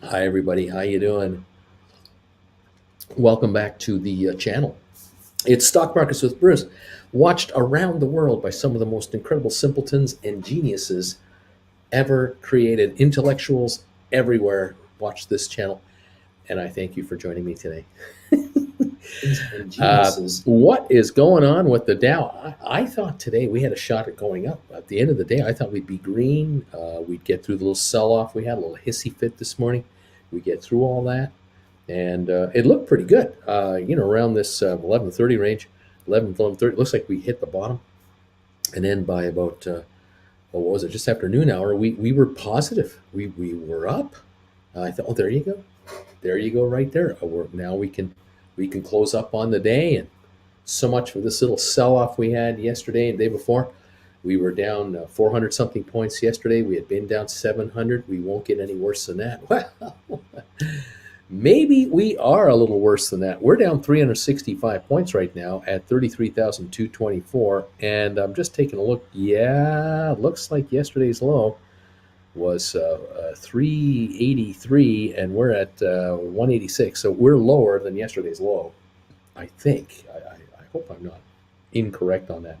Hi everybody, how you doing? Welcome back to the channel. It's Stock Markets with Bruce, watched around the world by some of the most incredible simpletons and geniuses ever created. Intellectuals everywhere watch this channel, and I thank you for joining me today. And geniuses. What is going on with the Dow? I thought today we had a shot at going up. At the end of the day, I thought we'd be green. We'd get through the little sell-off we had, a little hissy fit this morning. We get through all that, and it looked pretty good. Around this 11:30 range, 11:30. Looks like we hit the bottom, and then by about what was it? Just after noon hour, we were positive. We were up. I thought, oh, there you go, right there. Now we can close up on the day, and so much for this little sell-off we had yesterday and the day before. We were down 400 something points yesterday. We had been down 700. We won't get any worse than that. Well, maybe we are a little worse than that. We're down 365 points right now at 33,224. And I'm just taking a look. Yeah, looks like yesterday's low was 383, and we're at 186. So we're lower than yesterday's low, I think. I hope I'm not incorrect on that.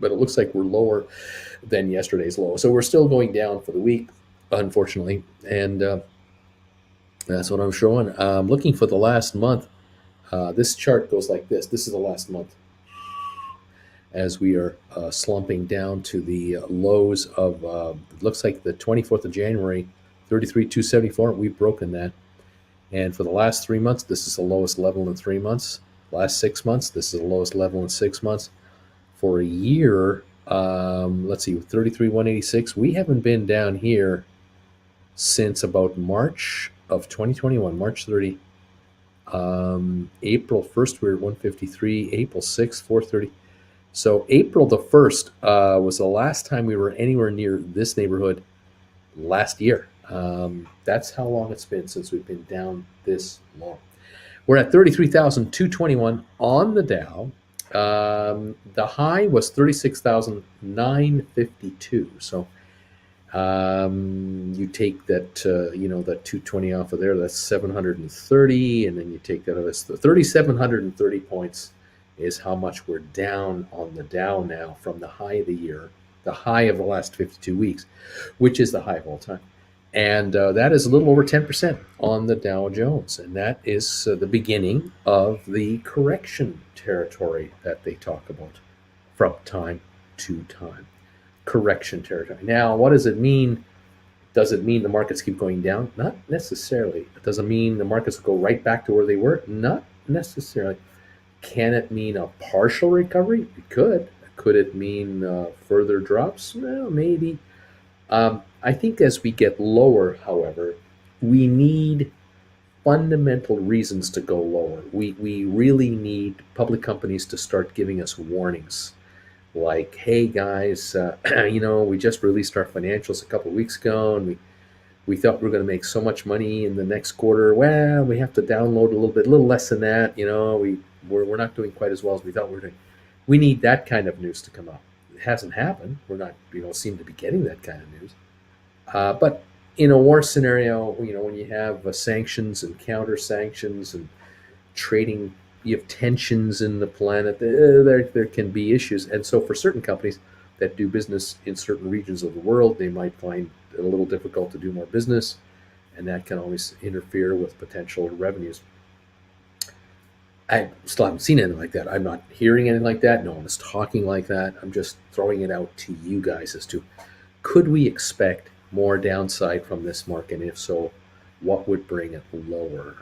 But it looks like we're lower than yesterday's low. So we're still going down for the week, unfortunately. And that's what I'm showing. Looking for the last month. This chart goes like this. This is the last month as we are slumping down to the lows of, it looks like the 24th of January, 33,274. We've broken that. And for the last 3 months, this is the lowest level in 3 months. Last 6 months, this is the lowest level in 6 months. For a year, let's see, 33,186. We haven't been down here since about March of 2021, March 30. April 1st, we were at 153. April 6th, 430. So April the 1st was the last time we were anywhere near this neighborhood last year. That's how long it's been since we've been down this long. We're at 33,221 on the Dow. The high was 36,952. So you take that, that 220 off of there, that's 730. And then you take that, that's 3,730 points is how much we're down on the Dow now from the high of the year, the high of the last 52 weeks, which is the high of all time. And that is a little over 10% on the Dow Jones. And that is the beginning of the correction territory that they talk about from time to time. Correction territory. Now, what does it mean? Does it mean the markets keep going down? Not necessarily. It doesn't mean the markets will go right back to where they were? Not necessarily. Can it mean a partial recovery? It could. Could it mean further drops? Well, maybe. I think as we get lower, however, we need fundamental reasons to go lower. We really need public companies to start giving us warnings like, hey guys, we just released our financials a couple of weeks ago, and we thought we were going to make so much money in the next quarter. Well, we have to download a little bit, a little less than that. We're not doing quite as well as we thought we were doing. We need that kind of news to come out. It hasn't happened. We're not, seem to be getting that kind of news. But in a war scenario, when you have sanctions and counter sanctions and trading, you have tensions in the planet. There can be issues, and so for certain companies that do business in certain regions of the world, they might find it a little difficult to do more business, and that can always interfere with potential revenues. I still haven't seen anything like that. I'm not hearing anything like that. No one is talking like that. I'm just throwing it out to you guys as to, could we expect more downside from this market? And if so, what would bring it lower?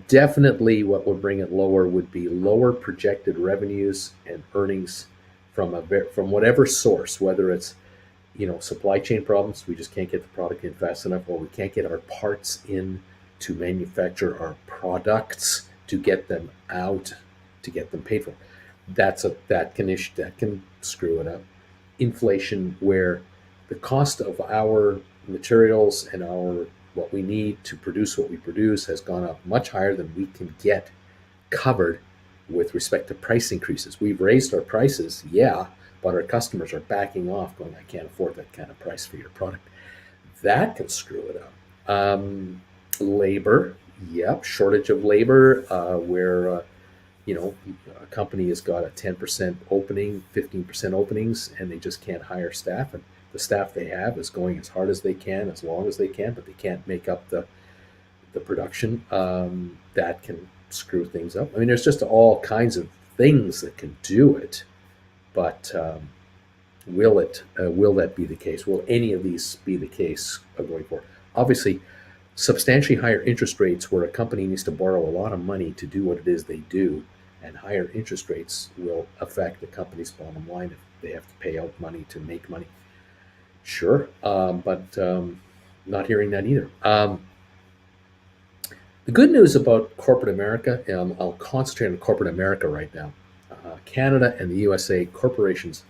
Definitely what would bring it lower would be lower projected revenues and earnings from whatever source, whether it's supply chain problems, we just can't get the product in fast enough, or we can't get our parts in to manufacture our products, to get them out, to get them paid for. That can screw it up. Inflation, where the cost of our materials and our what we need to produce what we produce has gone up much higher than we can get covered with respect to price increases. We've raised our prices, yeah, but our customers are backing off, going, I can't afford that kind of price for your product. That can screw it up. Um, Labor, yep, shortage of labor, where you know a company has got a 10% opening, 15% openings, and they just can't hire staff, and the staff they have is going as hard as they can, as long as they can, but they can't make up the production. That can screw things up. I mean, there's just all kinds of things that can do it, but will that be the case? Will any of these be the case going forward? Obviously, substantially higher interest rates, where a company needs to borrow a lot of money to do what it is they do, and higher interest rates will affect the company's bottom line if they have to pay out money to make money. Sure, but not hearing that either. The good news about corporate America, I'll concentrate on corporate America right now. Canada and the USA corporations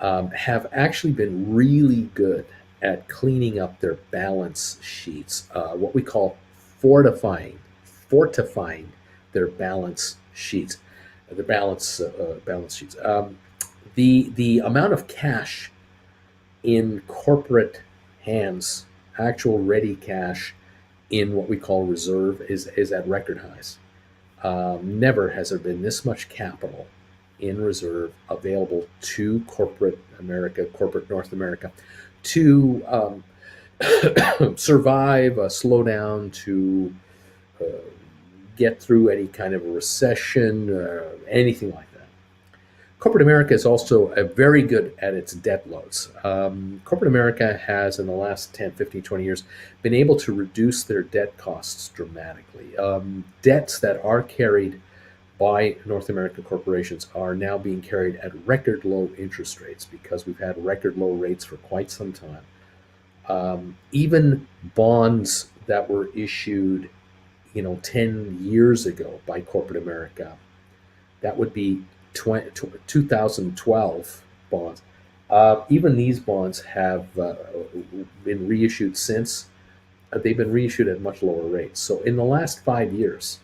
have actually been really good at cleaning up their balance sheets, what we call fortifying their balance sheets, balance sheets. The amount of cash in corporate hands, actual ready cash in what we call reserve, is at record highs. Never has there been this much capital in reserve available to corporate America, corporate North America, to survive a slowdown, to uh, get through any kind of a recession, anything like that. Corporate America is also very good at its debt loads. Corporate America has, in the last 10, 15, 20 years, been able to reduce their debt costs dramatically. Debts that are carried by North American corporations are now being carried at record low interest rates because we've had record low rates for quite some time. Even bonds that were issued, 10 years ago by corporate America, that would be 2012 bonds. Even these bonds have been reissued since. They've been reissued at much lower rates. So in the last 5 years,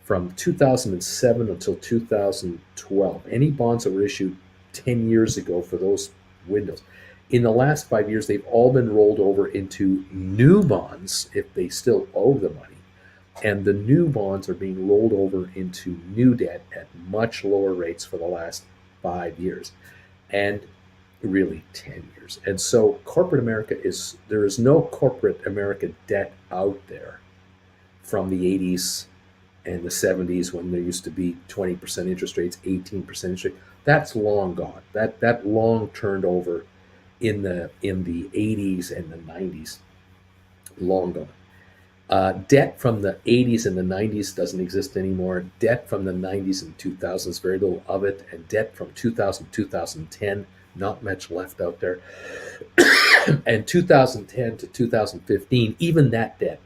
from 2007 until 2012, any bonds that were issued 10 years ago for those windows, in the last 5 years, they've all been rolled over into new bonds if they still owe the money. And the new bonds are being rolled over into new debt at much lower rates for the last 5 years, and really 10 years. And so corporate America there is no corporate America debt out there from the 80s and the 70s, when there used to be 20% interest rates, 18% interest rate. That's long gone. That long turned over in the 80s and the 90s. Long gone. Debt from the 80s and the 90s doesn't exist anymore. Debt from the 90s and 2000s, very little of it. And debt from 2000 2010, not much left out there. And 2010 to 2015, even that debt,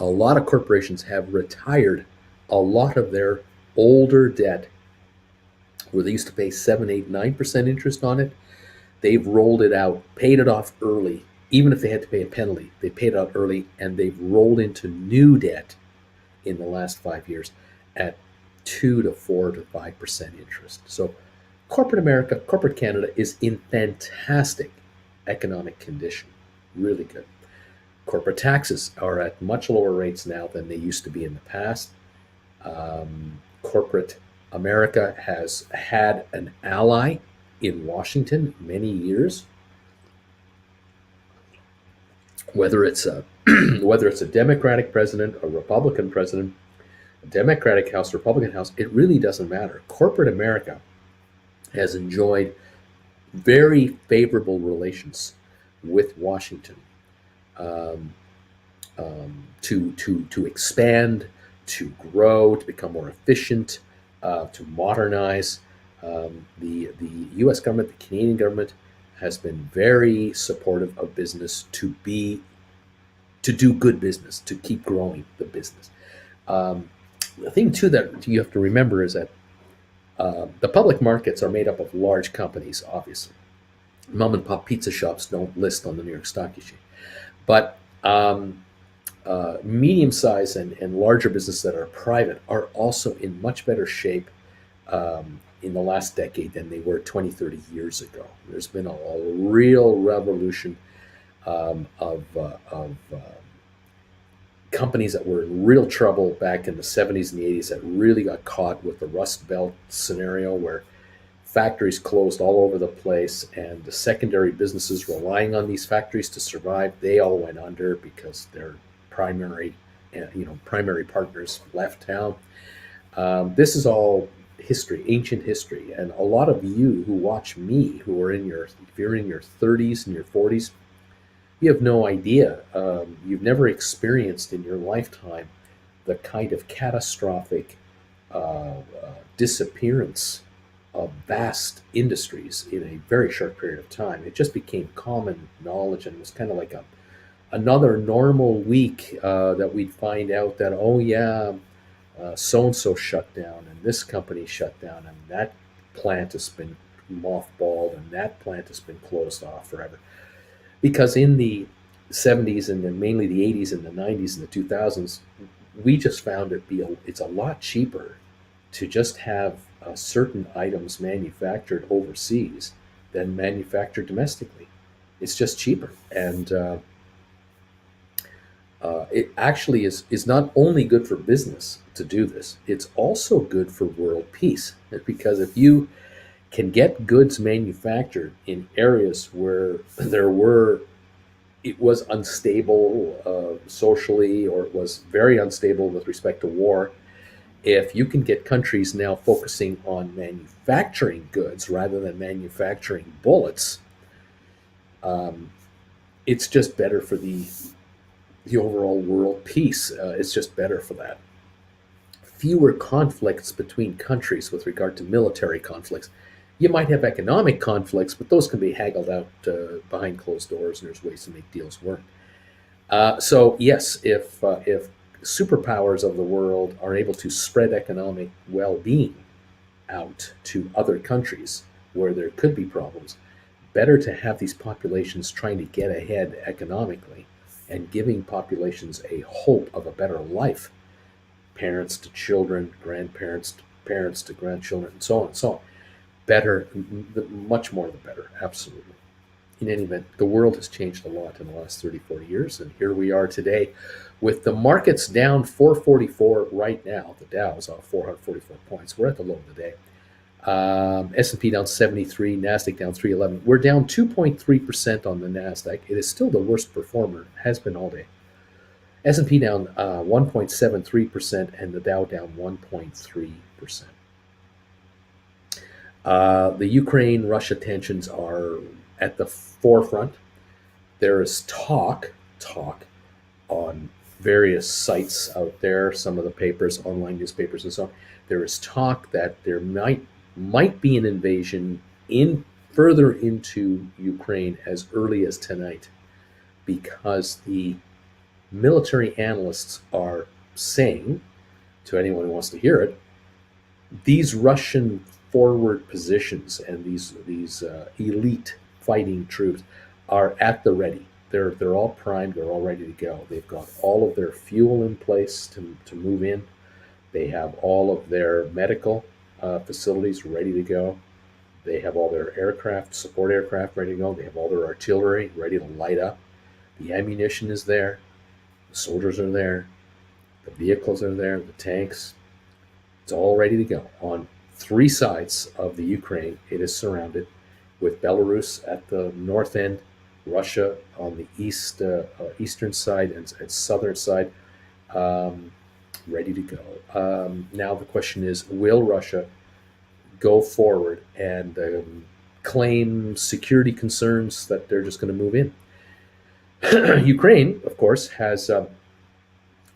a lot of corporations have retired a lot of their older debt where they used to pay 7, 8, 9% interest on it. They've rolled it out, paid it off early. Even if they had to pay a penalty, they paid it out early, and they've rolled into new debt in the last 5 years at 2 to 4 to 5% interest. So corporate America, corporate Canada is in fantastic economic condition. Really good. Corporate taxes are at much lower rates now than they used to be in the past. Corporate America has had an ally in Washington many years, whether it's a whether it's a Democratic president, a Republican president, a Democratic House, Republican House, it really doesn't matter. Corporate America has enjoyed very favorable relations with Washington, um, to expand, to grow, to become more efficient, to modernize. The U.S. government, the Canadian government, has been very supportive of business to do good business, to keep growing the business. Um, the thing too that you have to remember is that the public markets are made up of large companies. Obviously, mom and pop pizza shops don't list on the New York Stock Exchange, but medium-sized and larger businesses that are private are also in much better shape in the last decade than they were 20, 30 years ago. There's been a real revolution of companies that were in real trouble back in the 70s and the 80s that really got caught with the Rust Belt scenario where factories closed all over the place and the secondary businesses relying on these factories to survive, they all went under because their primary, primary partners left town. This is all history, ancient history, and a lot of you who watch me, who are if you're in your 30s and your 40s, you have no idea. You've never experienced in your lifetime the kind of catastrophic disappearance of vast industries in a very short period of time. It just became common knowledge, and it was kind of like another normal week that we'd find out that, oh yeah, so and so shut down, and this company shut down, and that plant has been mothballed, and that plant has been closed off forever. Because in the 70s and then mainly the 80s and the 90s and the 2000s, we just found it's a lot cheaper to just have certain items manufactured overseas than manufactured domestically. It's just cheaper, and it actually is not only good for business to do this, it's also good for world peace. Because if you can get goods manufactured in areas where it was unstable socially, or it was very unstable with respect to war, if you can get countries now focusing on manufacturing goods rather than manufacturing bullets, um, it's just better for the overall world peace. It's just better for that. Fewer conflicts between countries with regard to military conflicts. You might have economic conflicts, but those can be haggled out behind closed doors, and there's ways to make deals work. So yes, if superpowers of the world are able to spread economic well-being out to other countries where there could be problems, better to have these populations trying to get ahead economically and giving populations a hope of a better life. Parents to children, grandparents to parents to grandchildren, and so on and so on. Better, much more the better, absolutely. In any event, the world has changed a lot in the last 30, 40 years, and here we are today with the markets down 444 right now. The Dow is off 444 points. We're at the low of the day. S&P down 73, NASDAQ down 311. We're down 2.3% on the NASDAQ. It is still the worst performer, has been all day. S&P down 1.73%, and the Dow down 1.3%. The Ukraine-Russia tensions are at the forefront. There is talk on various sites out there, some of the papers, online newspapers and so on. There is talk that there might be an invasion further into Ukraine as early as tonight, because the military analysts are saying, to anyone who wants to hear it, these Russian forward positions and these elite fighting troops are at the ready. They're all primed. They're all ready to go. They've got all of their fuel in place to move in. They have all of their medical facilities ready to go. They have all their aircraft, support aircraft ready to go. They have all their artillery ready to light up. The ammunition is there. The soldiers are there. The vehicles are there. The tanks. It's all ready to go. On three sides of the Ukraine, it is surrounded, with Belarus at the north end, Russia on the eastern side and southern side, ready to go. Now the question is, will Russia go forward and claim security concerns that they're just going to move in? Ukraine, of course, has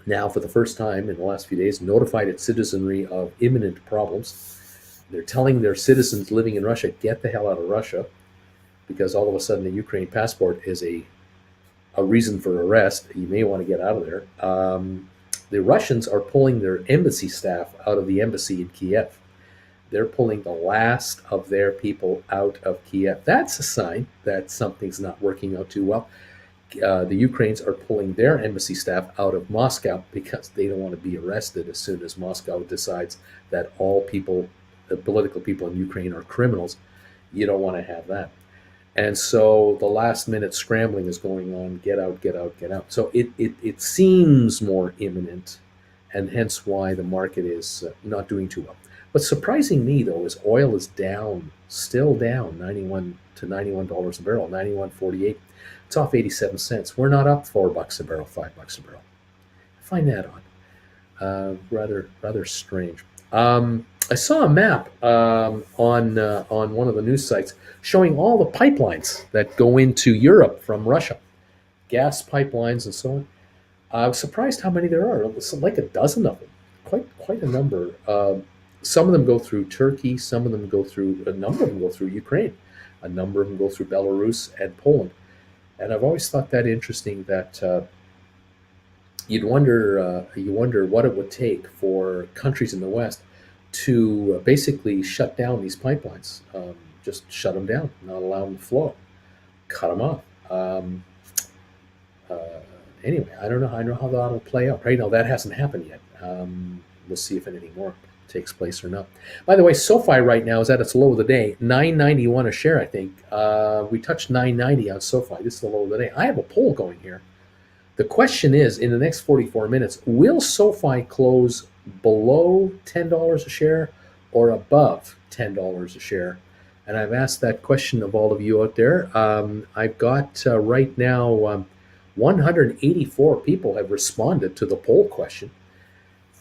now, for the first time in the last few days, notified its citizenry of imminent problems. They're telling their citizens living in Russia, get the hell out of Russia, because all of a sudden a Ukraine passport is a reason for arrest. You may want to get out of there. The Russians are pulling their embassy staff out of the embassy in Kiev. They're pulling the last of their people out of Kiev. That's a sign that something's not working out too well. The Ukrainians are pulling their embassy staff out of Moscow because they don't want to be arrested as soon as Moscow decides that all people, the political people in Ukraine, are criminals. You don't want to have that. And so the last minute scrambling is going on. Get out, get out, get out. So it seems more imminent, and hence why the market is not doing too well. What's surprising me though is oil is down, still down, 91 to $91 a barrel, 91.48. It's off 87 cents. We're not up $4 a barrel, $5 a barrel. I find that odd. Rather strange. I saw a map on one of the news sites showing all the pipelines that go into Europe from Russia, gas pipelines and so on. I was surprised how many there are. It's like a dozen of them, quite a number. Some of them go through Turkey. Some of them go through a number of them go through Ukraine. A number of them go through Belarus and Poland. And I've always thought that interesting that you wonder what it would take for countries in the West to basically shut down these pipelines, just shut them down, not allow them to flow, cut them off. Uh, anyway, I don't know. I don't know how that'll play out. Right now, that hasn't happened yet. We'll see if anything more takes place or not. By the way, SoFi right now is at its low of the day, $9.91 a share. I think we touched $9.90 on SoFi. This is the low of the day. I have a poll going here. The question is, in the next 44 minutes, will SoFi close below $10 a share or above $10 a share? And I've asked that question of all of you out there. I've got right now 184 people have responded to the poll question.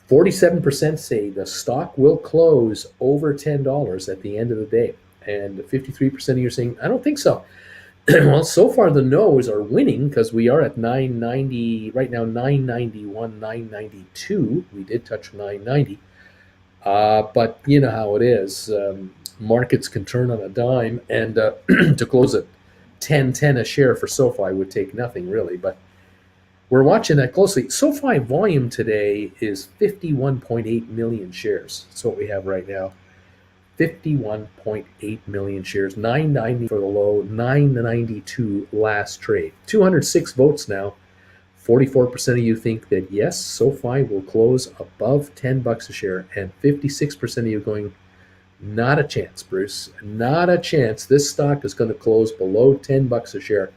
47% say the stock will close over $10 at the end of the day. And 53% of you are saying, I don't think so. Well, so far the no's are winning because we are at 990 right now, 991, 992. We did touch 990. But you know how it is. Markets can turn on a dime, and to close at 10.10 a share for SoFi would take nothing really. But we're watching that closely. SoFi volume today is 51.8 million shares. That's what we have right now. 51.8 million shares, 990 for the low, 992 last trade. 206 votes now. 44% of you think that yes, SoFi will close above $10 a share, and 56% of you going, not a chance, Bruce. Not a chance. This stock is going to close below $10 a share.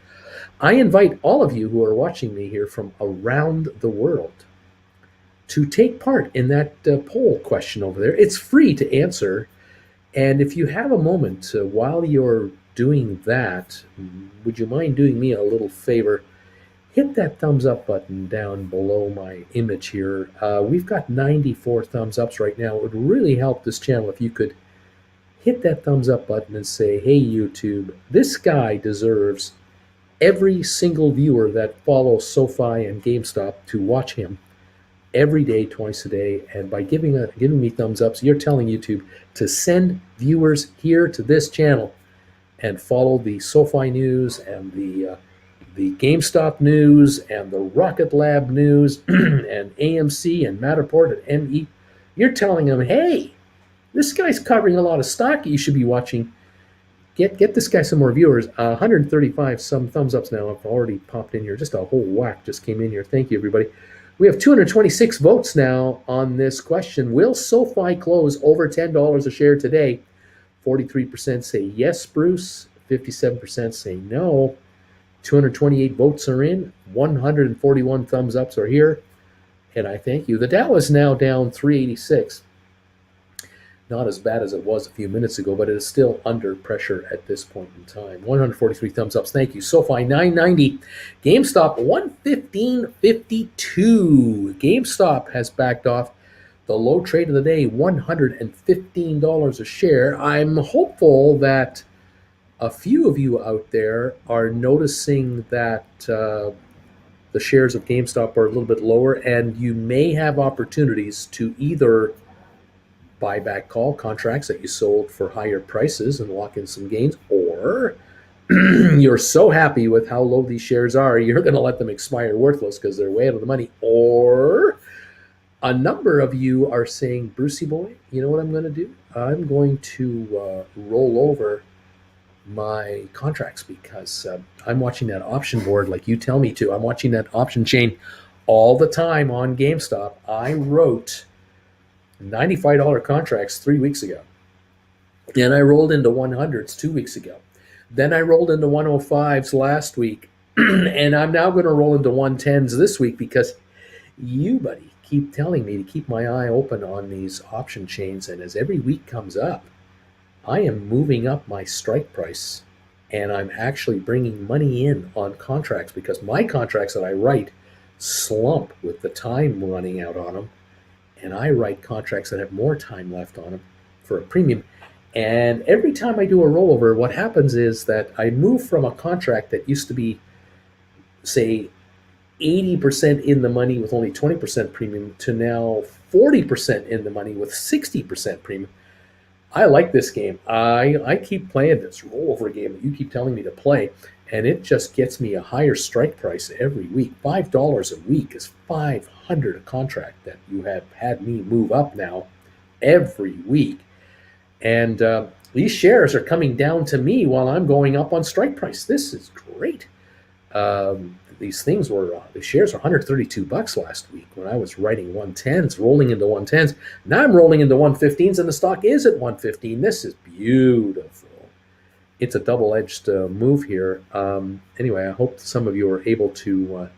I invite all of you who are watching me here from around the world to take part in that poll question over there. It's free to answer. And if you have a moment while you're doing that, would you mind doing me a little favor? Hit that thumbs up button down below my image here. We've got 94 thumbs ups right now. It would really help this channel if you could hit that thumbs up button and say, hey, YouTube, this guy deserves every single viewer that follows SoFi and GameStop to watch him every day, twice a day. And by giving me thumbs ups, you're telling YouTube to send viewers here to this channel and follow the SoFi news and the GameStop news and the Rocket Lab news and AMC and Matterport and ME. You're telling them, hey, this guy's covering a lot of stock you should be watching. Get this guy some more viewers. 135 some thumbs ups now have already popped in here. Just a whole whack just came in here. Thank you, everybody. We have 226 votes now on this question. Will SoFi close over $10 a share today? 43% say yes, Bruce. 57% say no. 228 votes are in. 141 thumbs ups are here. And I thank you. The Dow is now down 386. Not as bad as it was a few minutes ago, but it is still under pressure at this point in time. 143 thumbs ups. Thank you. SoFi 990. GameStop 115.52. GameStop has backed off. The low trade of the day, $115 a share. I'm hopeful that a few of you out there are noticing that the shares of GameStop are a little bit lower, and you may have opportunities to either buyback call contracts that you sold for higher prices and lock in some gains, or you're so happy with how low these shares are, you're going to let them expire worthless because they're way out of the money. Or a number of you are saying, Brucey boy, you know what I'm going to do? I'm going to roll over my contracts because I'm watching that option board like you tell me to. I'm watching that option chain all the time on GameStop. I wrote $95 contracts 3 weeks ago, and I rolled into 100s 2 weeks ago. Then I rolled into 105s last week, and I'm now going to roll into 110s this week because you, buddy, keep telling me to keep my eye open on these option chains. And as every week comes up, I am moving up my strike price, and I'm actually bringing money in on contracts because my contracts that I write slump with the time running out on them, and I write contracts that have more time left on them for a premium. And every time I do a rollover, what happens is that I move from a contract that used to be, say, 80% in the money with only 20% premium to now 40% in the money with 60% premium. I like this game. I keep playing this rollover game that you keep telling me to play, and it just gets me a higher strike price every week. $5 a week is 500 a contract that you have had me move up now every week. And these shares are coming down to me while I'm going up on strike price. This is great. These things were the shares were $132 last week when I was writing 110s, rolling into 110s. Now I'm rolling into 115s, and the stock is at 115. This is beautiful. It's a double-edged move here. Anyway, I hope some of you are able to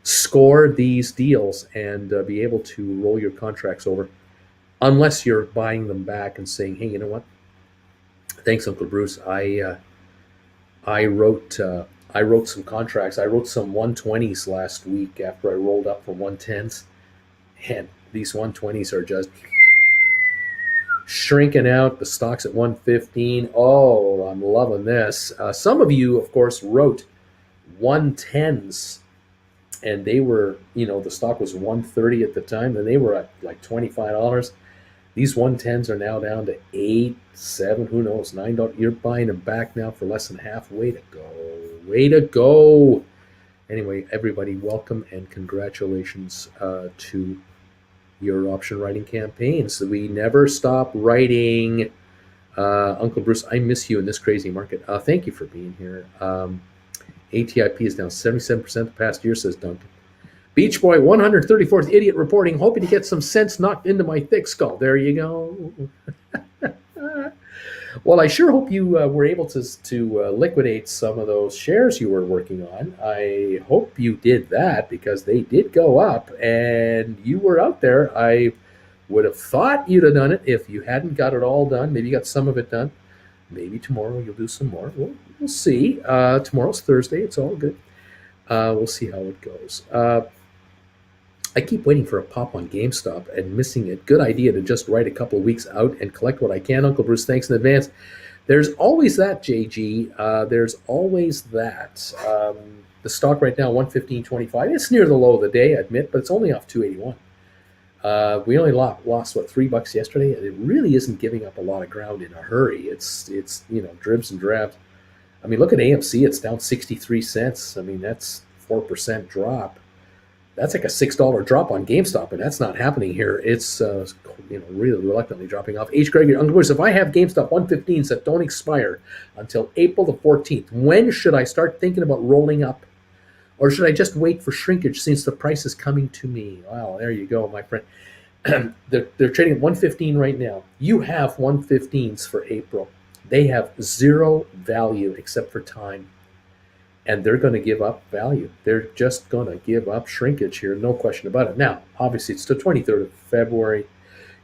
score these deals and be able to roll your contracts over, unless you're buying them back and saying, "Hey, you know what? Thanks, Uncle Bruce. I wrote I wrote some contracts. I wrote some 120s last week after I rolled up from 110s, and these 120s are just shrinking out. The stock's at 115. Oh, I'm loving this. Some of you, of course, wrote 110s, and they were, the stock was 130 at the time, and they were at like $25. These 110s are now down to 8, 7, who knows, $9. You're buying them back now for less than half. Way to go. Way to go. Anyway, everybody, welcome and congratulations to your option writing campaigns. We never stop writing. Uncle Bruce, I miss you in this crazy market. Thank you for being here. ATIP is down 77% the past year, says Duncan. Beach Boy, 134th idiot reporting, hoping to get some sense knocked into my thick skull. There you go. Well, I sure hope you were able to liquidate some of those shares you were working on. I hope you did that because they did go up and you were out there. I would have thought you'd have done it if you hadn't got it all done. Maybe you got some of it done. Maybe tomorrow you'll do some more. We'll see. Tomorrow's Thursday. It's all good. We'll see how it goes. I keep waiting for a pop on GameStop and missing it. Good idea to just write a couple of weeks out and collect what I can. Uncle Bruce, thanks in advance. There's always that, JG. There's always that. The stock right now, 115.25. It's near the low of the day, I admit, but it's only off 281. We only lost what, $3 yesterday. It really isn't giving up a lot of ground in a hurry. It's dribs and drabs. I mean, look at AMC. It's down 63 cents. I mean, that's 4% drop. That's like a $6 drop on GameStop, and that's not happening here. It's really reluctantly dropping off. H. Gregory, Uncle Bruce, if I have GameStop 115s that don't expire until April the 14th, when should I start thinking about rolling up? Or should I just wait for shrinkage since the price is coming to me? Well, there you go, my friend. They're trading at 115 right now. You have 115s for April. They have zero value except for time. And they're going to give up value. They're just going to give up shrinkage here, no question about it. Now, obviously, it's the 23rd of February.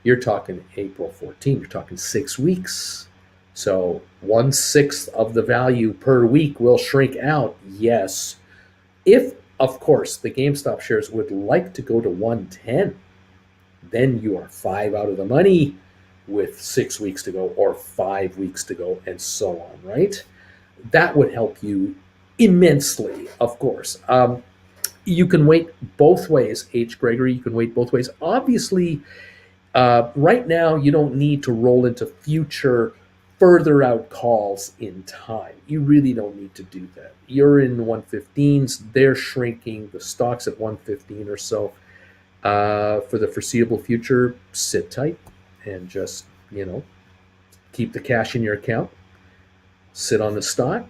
You're talking April 14th. You're talking 6 weeks. So 1/6 of the value per week will shrink out, yes. If, of course, the GameStop shares would like to go to 110, then you are 5 out of the money with 6 weeks to go or 5 weeks to go and so on, right? That would help you immensely, of course. You can wait both ways, H. Gregory. You can wait both ways. Obviously, right now, you don't need to roll into future, further out calls in time. You really don't need to do that. You're in 115s. They're shrinking. The stock's at 115 or so. For the foreseeable future, sit tight and just, keep the cash in your account. Sit on the stock.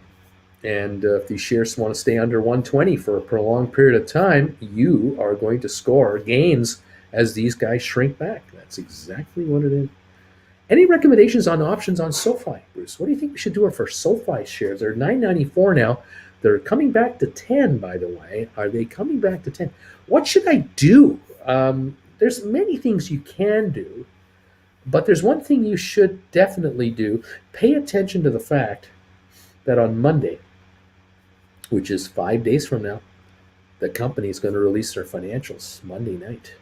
And if these shares want to stay under 120 for a prolonged period of time, you are going to score gains as these guys shrink back. That's exactly what it is. Any recommendations on options on SoFi, Bruce? What do you think we should do for SoFi shares? They're $9.94 now. They're coming back to 10, by the way. Are they coming back to 10? What should I do? There's many things you can do, but there's one thing you should definitely do. Pay attention to the fact that on Monday, which is 5 days from now, the company is going to release their financials Monday night.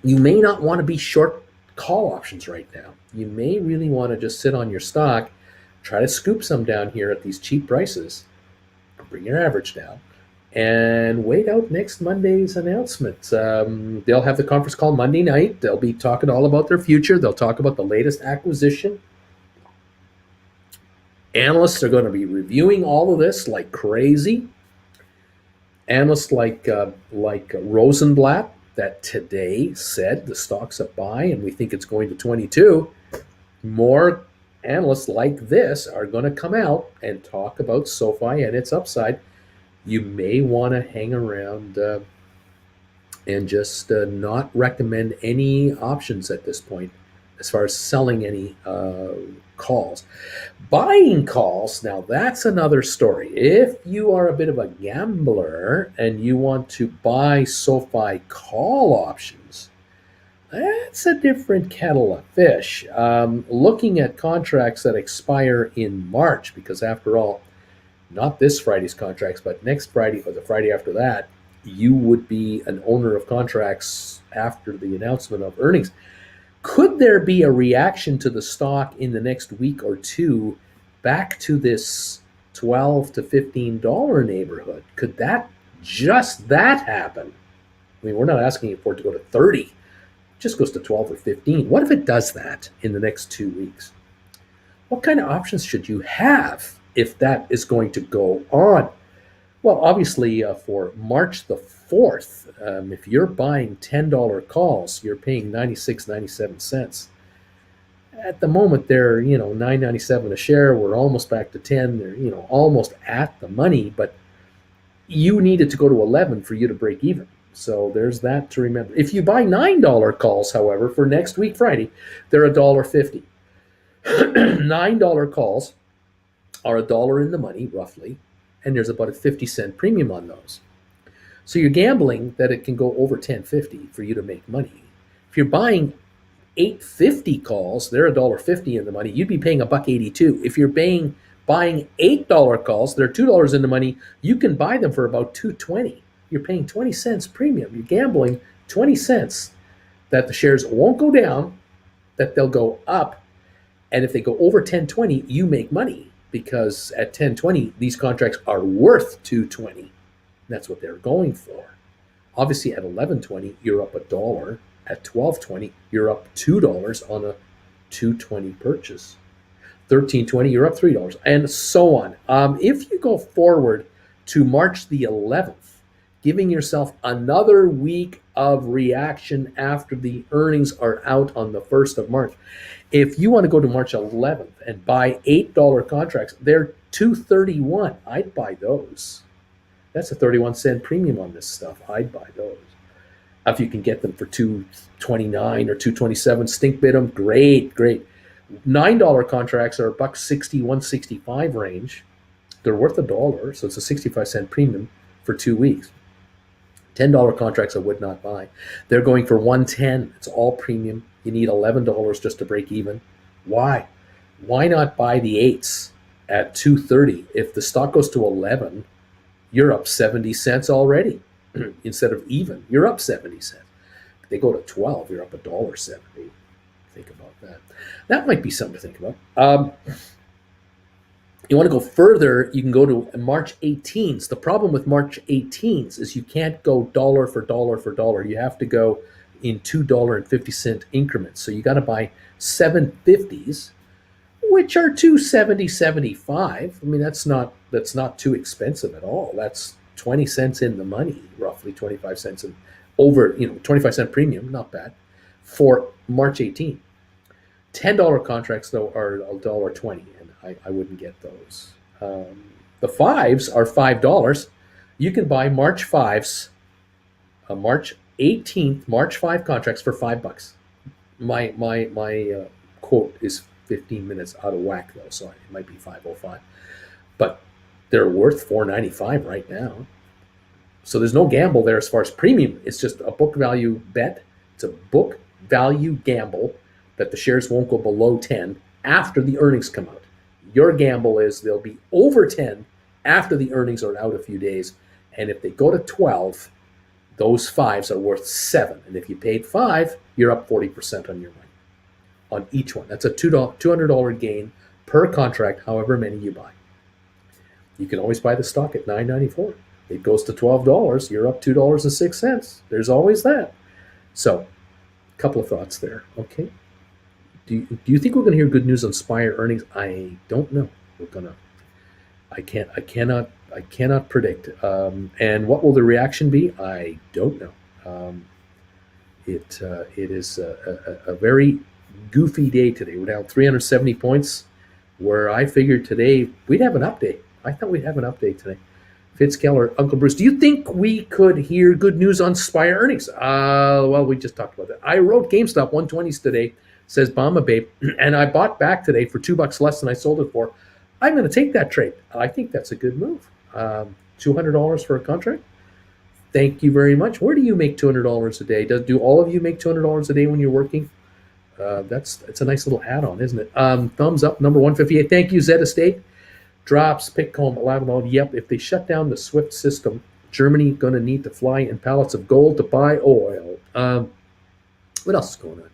You may not want to be short call options right now. You may really want to just sit on your stock, try to scoop some down here at these cheap prices, bring your average down, and wait out next Monday's announcement. They'll have the conference call Monday night. They'll be talking all about their future. They'll talk about the latest acquisition. Analysts are going to be reviewing all of this like crazy. Analysts like Rosenblatt, that today said the stock's a buy and we think it's going to 22. More analysts like this are going to come out and talk about SoFi and its upside. You may want to hang around and just not recommend any options at this point as far as selling any calls. Buying calls, now that's another story. If you are a bit of a gambler and you want to buy SoFi call options, that's a different kettle of fish. Looking at contracts that expire in March, because after all, not this Friday's contracts, but next Friday or the Friday after that, you would be an owner of contracts after the announcement of earnings. Could there be a reaction to the stock in the next week or two back to this $12 to $15 neighborhood? Could that happen? I mean, we're not asking for it to go to 30. It just goes to 12 or 15. What if it does that in the next 2 weeks? What kind of options should you have if that is going to go on? Well, obviously, for March the 4th, if you're buying $10 calls, you're paying 97 cents. At the moment, they're $9.97 a share. We're almost back to 10. They're almost at the money, but you need it to go to 11 for you to break even. So there's that to remember. If you buy $9 calls, however, for next week Friday, they're $1.50. $9 calls are $1 in the money, roughly, and there's about a 50-cent premium on those. So you're gambling that it can go over $10.50 for you to make money. If you're buying $8.50 calls, they're $1.50 in the money. You'd be paying $1.82. If you're buying $8 calls, they're $2 in the money. You can buy them for about $2.20. You're paying 20 cents premium. You're gambling 20 cents that the shares won't go down, that they'll go up, and if they go over $10.20, you make money, because at $10.20, these contracts are worth $2.20. That's what they're going for. Obviously, at $11.20, you're up $1. At $12.20, you're up $2 on a $2.20 purchase. $13.20, you're up $3, and so on. If you go forward to March the 11th, giving yourself another week of reaction after the earnings are out on the 1st of March. If you want to go to March 11th and buy $8 contracts, they're $2.31. I'd buy those. That's a 31-cent premium on this stuff. I'd buy those. If you can get them for $2.29 or $2.27, stink bid them, great. $9 contracts are $1.60, $1.65 range. They're worth $1, so it's a 65-cent premium for 2 weeks. $10 contracts I would not buy. They're going for $1.10. It's all premium. You need $11 just to break even. Why? Why not buy the 8s at $2.30? If the stock goes to 11, you're up 70 cents already. Instead of even, you're up 70 cents. If they go to 12, you're up $1.70. Think about that. That might be something to think about. You want to go further, you can go to March 18s. The problem with March 18s is you can't go dollar for dollar for dollar. You have to go in $2.50 increments. So you got to buy 750s, which are $2.70.75. I mean, that's not too expensive at all. That's 20 cents in the money, roughly 25 cents in over, 25-cent premium, not bad, for March 18. $10 contracts, though, are $1.20, and I wouldn't get those. The 5s are $5. You can buy March 5s, March 18th, March 5 contracts for $5. My quote is 15 minutes out of whack though, so it might be 505. But they're worth 495 right now. So there's no gamble there as far as premium. It's just a book value bet. It's a book value gamble that the shares won't go below 10 after the earnings come out. Your gamble is they'll be over 10 after the earnings are out a few days. And if they go to 12, those fives are worth 7. And if you paid 5, you're up 40% on your money on each one. That's a $200 gain per contract, however many you buy. You can always buy the stock at $9.94. It goes to $12, you're up $2.06. There's always that. So, a couple of thoughts there. Okay. Do you think we're going to hear good news on Spire earnings? I don't know. We're gonna. I cannot predict. And what will the reaction be? I don't know. It is a very goofy day today. We're down 370 points, where I figured today we'd have an update. I thought we'd have an update today. Fitzkeller, Uncle Bruce, do you think we could hear good news on Spire earnings? Well, we just talked about that. I wrote GameStop 120s today, says Bama Babe, and I bought back today for $2 less than I sold it for. I'm going to take that trade. I think that's a good move. $200 for a contract? Thank you very much. Where do you make $200 a day? Do all of you make $200 a day when you're working? It's a nice little add-on, isn't it? Thumbs up, number 158. Thank you, Zed Estate. Drops, Pickcomb, Lavinol. Yep, if they shut down the SWIFT system, Germany going to need to fly in pallets of gold to buy oil. What else is going on?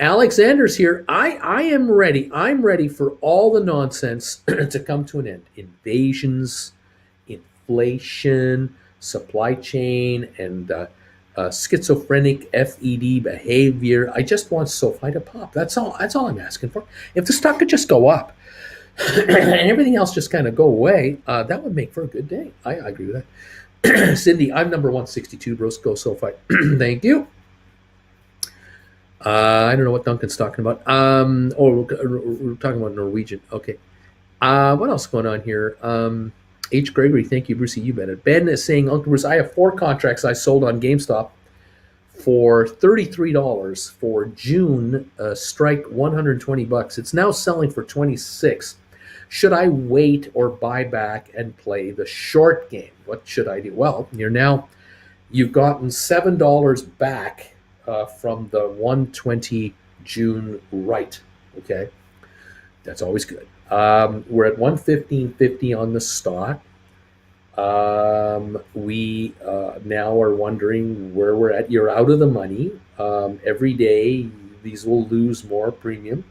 Alexander's here. I am ready. I'm ready for all the nonsense to come to an end. Invasions, inflation, supply chain, and schizophrenic FED behavior. I just want Sofi to pop. That's all I'm asking for. If the stock could just go up and everything else just kind of go away, that would make for a good day. I agree with that. Cindy, I'm number 162, bros. Go Sofi. Thank you. I don't know what Duncan's talking about. We're talking about Norwegian. Okay. What else is going on here? H. Gregory, thank you, Brucey. You bet it. Ben is saying, Uncle Bruce, I have 4 contracts I sold on GameStop for $33 for June. Strike $120. It's now selling for $26. Should I wait or buy back and play the short game? What should I do? Well, you've gotten $7 back from the 120 June right. Okay, that's always good. We're at 115.50 on the stock. We now are wondering where we're at. You're out of the money. Every day, these will lose more premium.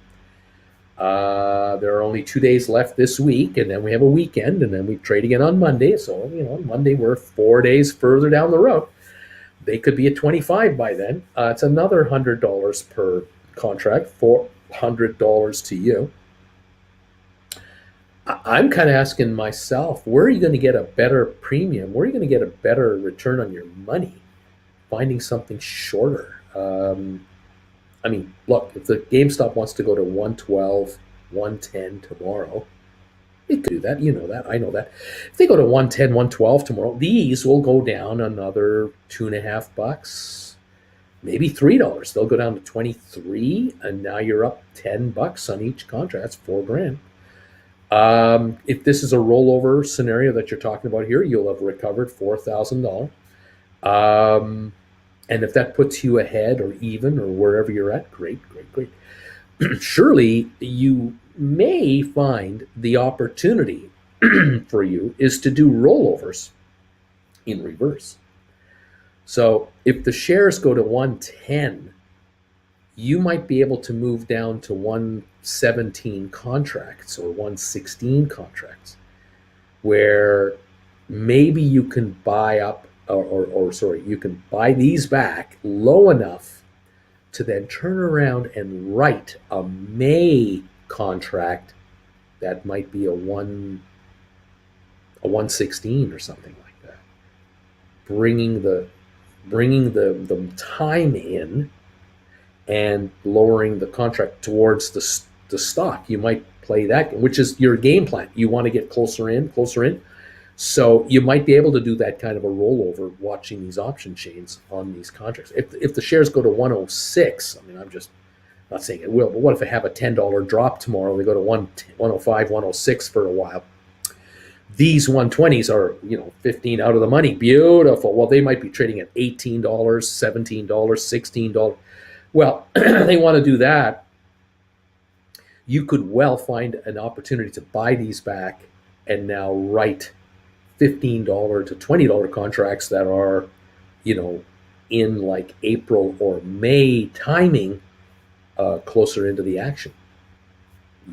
There are only 2 days left this week, and then we have a weekend, and then we trade again on Monday. So, Monday we're 4 days further down the road. They could be at 25 by then. It's another $100 per contract, $400 to you. I'm kind of asking myself, where are you going to get a better premium? Where are you going to get a better return on your money? Finding something shorter. Look, if the GameStop wants to go to 112, 110 tomorrow, it could do that. You know that. I know that. If they go to 110, 112 tomorrow, these will go down another $2.50, maybe $3. They'll go down to 23, and now you're up $10 on each contract. That's $4,000. If this is a rollover scenario that you're talking about here, you'll have recovered $4,000. And if that puts you ahead or even or wherever you're at, great. Surely you may find the opportunity for you is to do rollovers in reverse. So if the shares go to 110, you might be able to move down to 117 contracts or 116 contracts, where maybe you can buy up you can buy these back low enough to then turn around and write a May contract that might be a 116 or something like that, bringing the time in and lowering the contract towards the stock. You might play that, which is your game plan. You want to get closer in. So you might be able to do that kind of a rollover, watching these option chains on these contracts. If the shares go to 106, Not saying it will, but what if they have a $10 drop tomorrow? They go to 105, 106 for a while. These 120s are, 15 out of the money. Beautiful. Well, they might be trading at $18, $17, $16. Well, they want to do that. You could well find an opportunity to buy these back and now write $15 to $20 contracts that are, in like April or May timing, closer into the action.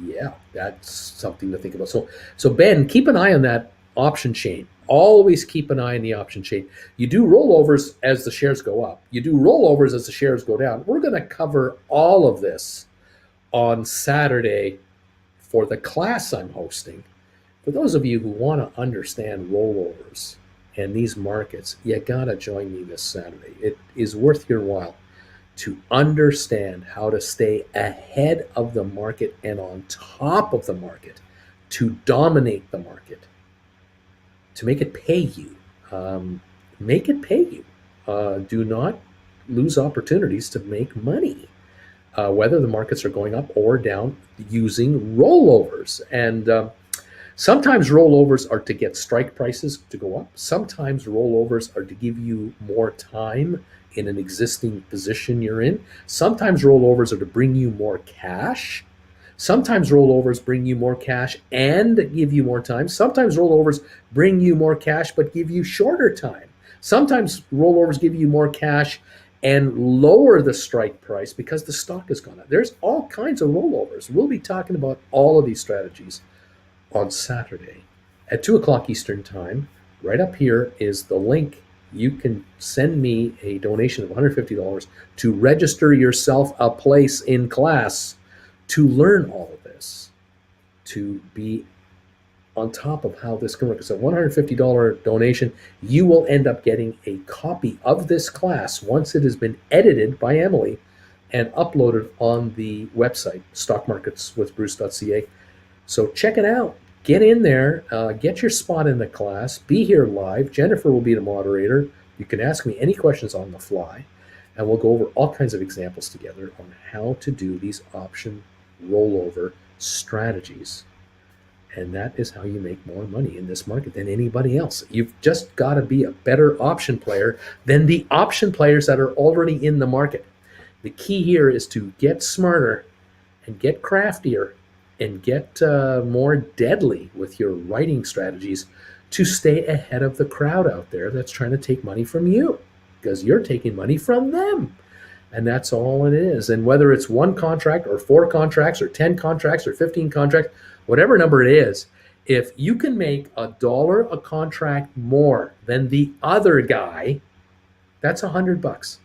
Yeah, that's something to think about. So Ben, keep an eye on that option chain. Always keep an eye on the option chain. You do rollovers as the shares go up. You do rollovers as the shares go down. We're going to cover all of this on Saturday for the class I'm hosting. For those of you who want to understand rollovers and these markets, you got to join me this Saturday. It is worth your while to understand how to stay ahead of the market and on top of the market, to dominate the market, to make it pay you. Make it pay you. Do not lose opportunities to make money, whether the markets are going up or down, using rollovers. And sometimes rollovers are to get strike prices to go up. Sometimes rollovers are to give you more time in an existing position you're in. Sometimes rollovers are to bring you more cash. Sometimes rollovers bring you more cash and give you more time. Sometimes rollovers bring you more cash but give you shorter time. Sometimes rollovers give you more cash and lower the strike price because the stock has gone up. There's all kinds of rollovers. We'll be talking about all of these strategies on Saturday at 2 o'clock Eastern Time. Right up here is the link. You can send me a donation of $150 to register yourself a place in class to learn all of this, to be on top of how this can work. It's a $150 donation. You will end up getting a copy of this class once it has been edited by Emily and uploaded on the website, stockmarketswithbruce.ca. So check it out. Get in there, get your spot in the class, be here live. Jennifer will be the moderator. You can ask me any questions on the fly, and we'll go over all kinds of examples together on how to do these option rollover strategies. And that is how you make more money in this market than anybody else. You've just got to be a better option player than the option players that are already in the market. The key here is to get smarter and get craftier and get more deadly with your writing strategies to stay ahead of the crowd out there that's trying to take money from you, because you're taking money from them. And that's all it is. And whether it's one contract or 4 contracts or 10 contracts or 15 contracts, whatever number it is, if you can make $1 a contract more than the other guy, that's $100.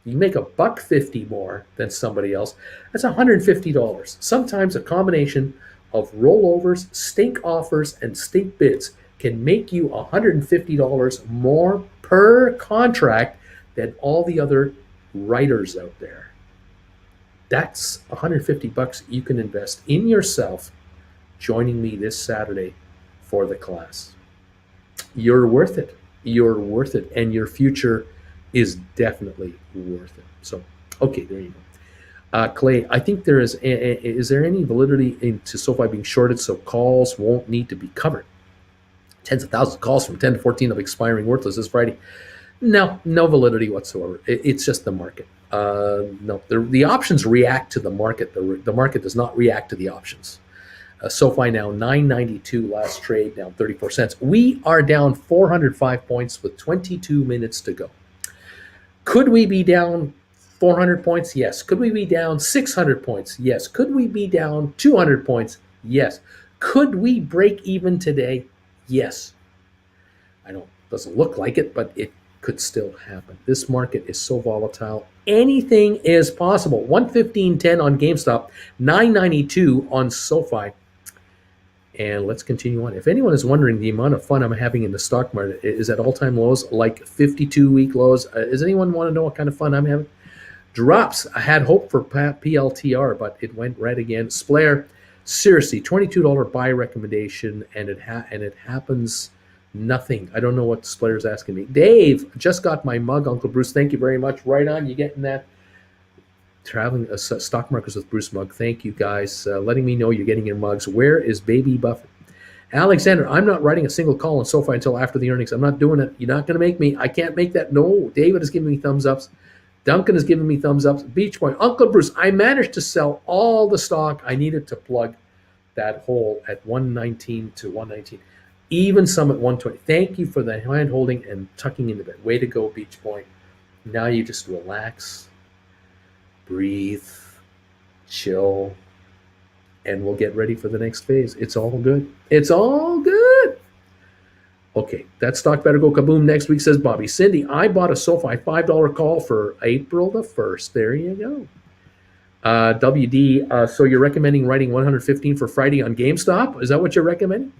You make $1.50 more than somebody else, that's $150. Sometimes a combination of rollovers, stink offers, and stink bids can make you $150 more per contract than all the other writers out there. That's $150 you can invest in yourself joining me this Saturday for the class. You're worth it. You're worth it. And your future is definitely worth it. So, okay, there you go. Clay, I think there is there any validity into SoFi being shorted so calls won't need to be covered? Tens of thousands of calls from 10 to 14 of expiring worthless this Friday. No validity whatsoever. It's just the market. No, the options react to the market. The market does not react to the options. SoFi now $9.92 last trade, down 34 cents. We are down 405 points with 22 minutes to go. Could we be down 400 points? Yes. Could we be down 600 points? Yes. Could we be down 200 points? Yes. Could we break even today? Yes. Doesn't look like it, but it could still happen. This market is so volatile. Anything is possible. 115.10 on GameStop, 992 on SoFi. And let's continue on. If anyone is wondering, the amount of fun I'm having in the stock market is at all-time lows, like 52-week lows. Does anyone want to know what kind of fun I'm having? Drops. I had hope for PLTR, but it went red again. Splair, seriously, $22 buy recommendation, and it happens nothing. I don't know what Splair's asking me. Dave, just got my mug, Uncle Bruce. Thank you very much. Right on. You getting that Traveling stock markets with Bruce mug. Thank you guys, letting me know you're getting your mugs. Where is Baby Buffett? Alexander, I'm not writing a single call on SoFi until after the earnings. I'm not doing it. You're not going to make me. I can't make that. No, David is giving me thumbs ups. Duncan is giving me thumbs ups. Beach Point, Uncle Bruce, I managed to sell all the stock I needed to plug that hole at 119 to 119, even some at 120. Thank you for the hand holding and tucking into bed. Way to go, Beach Point. Now you just relax, breathe, chill, and we'll get ready for the next phase. It's all good. It's all good. Okay, that stock better go kaboom next week, says Bobby. Cindy, I bought a SoFi $5 call for April the 1st. There you go. WD, so you're recommending writing 115 for Friday on GameStop? Is that what you're recommending?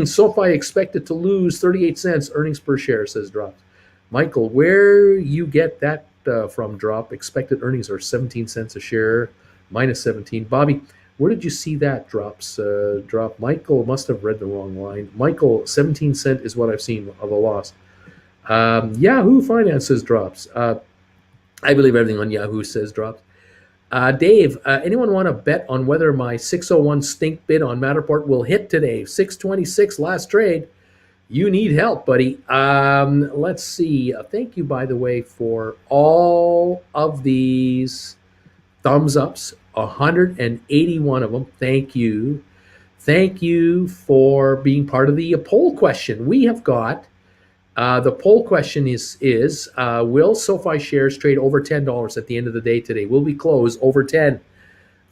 SoFi expected to lose 38 cents earnings per share, says Drop. Michael, where you get that from, Drop? Expected earnings are 17 cents a share, minus 17. Bobby, where did you see that, Drop? Michael must have read the wrong line. Michael, 17 cent is what I've seen of a loss. Yahoo Finance says Drops. I believe everything on Yahoo says Drops. Dave, anyone want to bet on whether my 601 stink bid on Matterport will hit today? 626 last trade. You need help, buddy. Let's see. Thank you, by the way, for all of these thumbs ups. 181 of them. Thank you. Thank you for being part of the poll question. We have got the poll question is will SoFi shares trade over $10 at the end of the day today? Will we close over 10?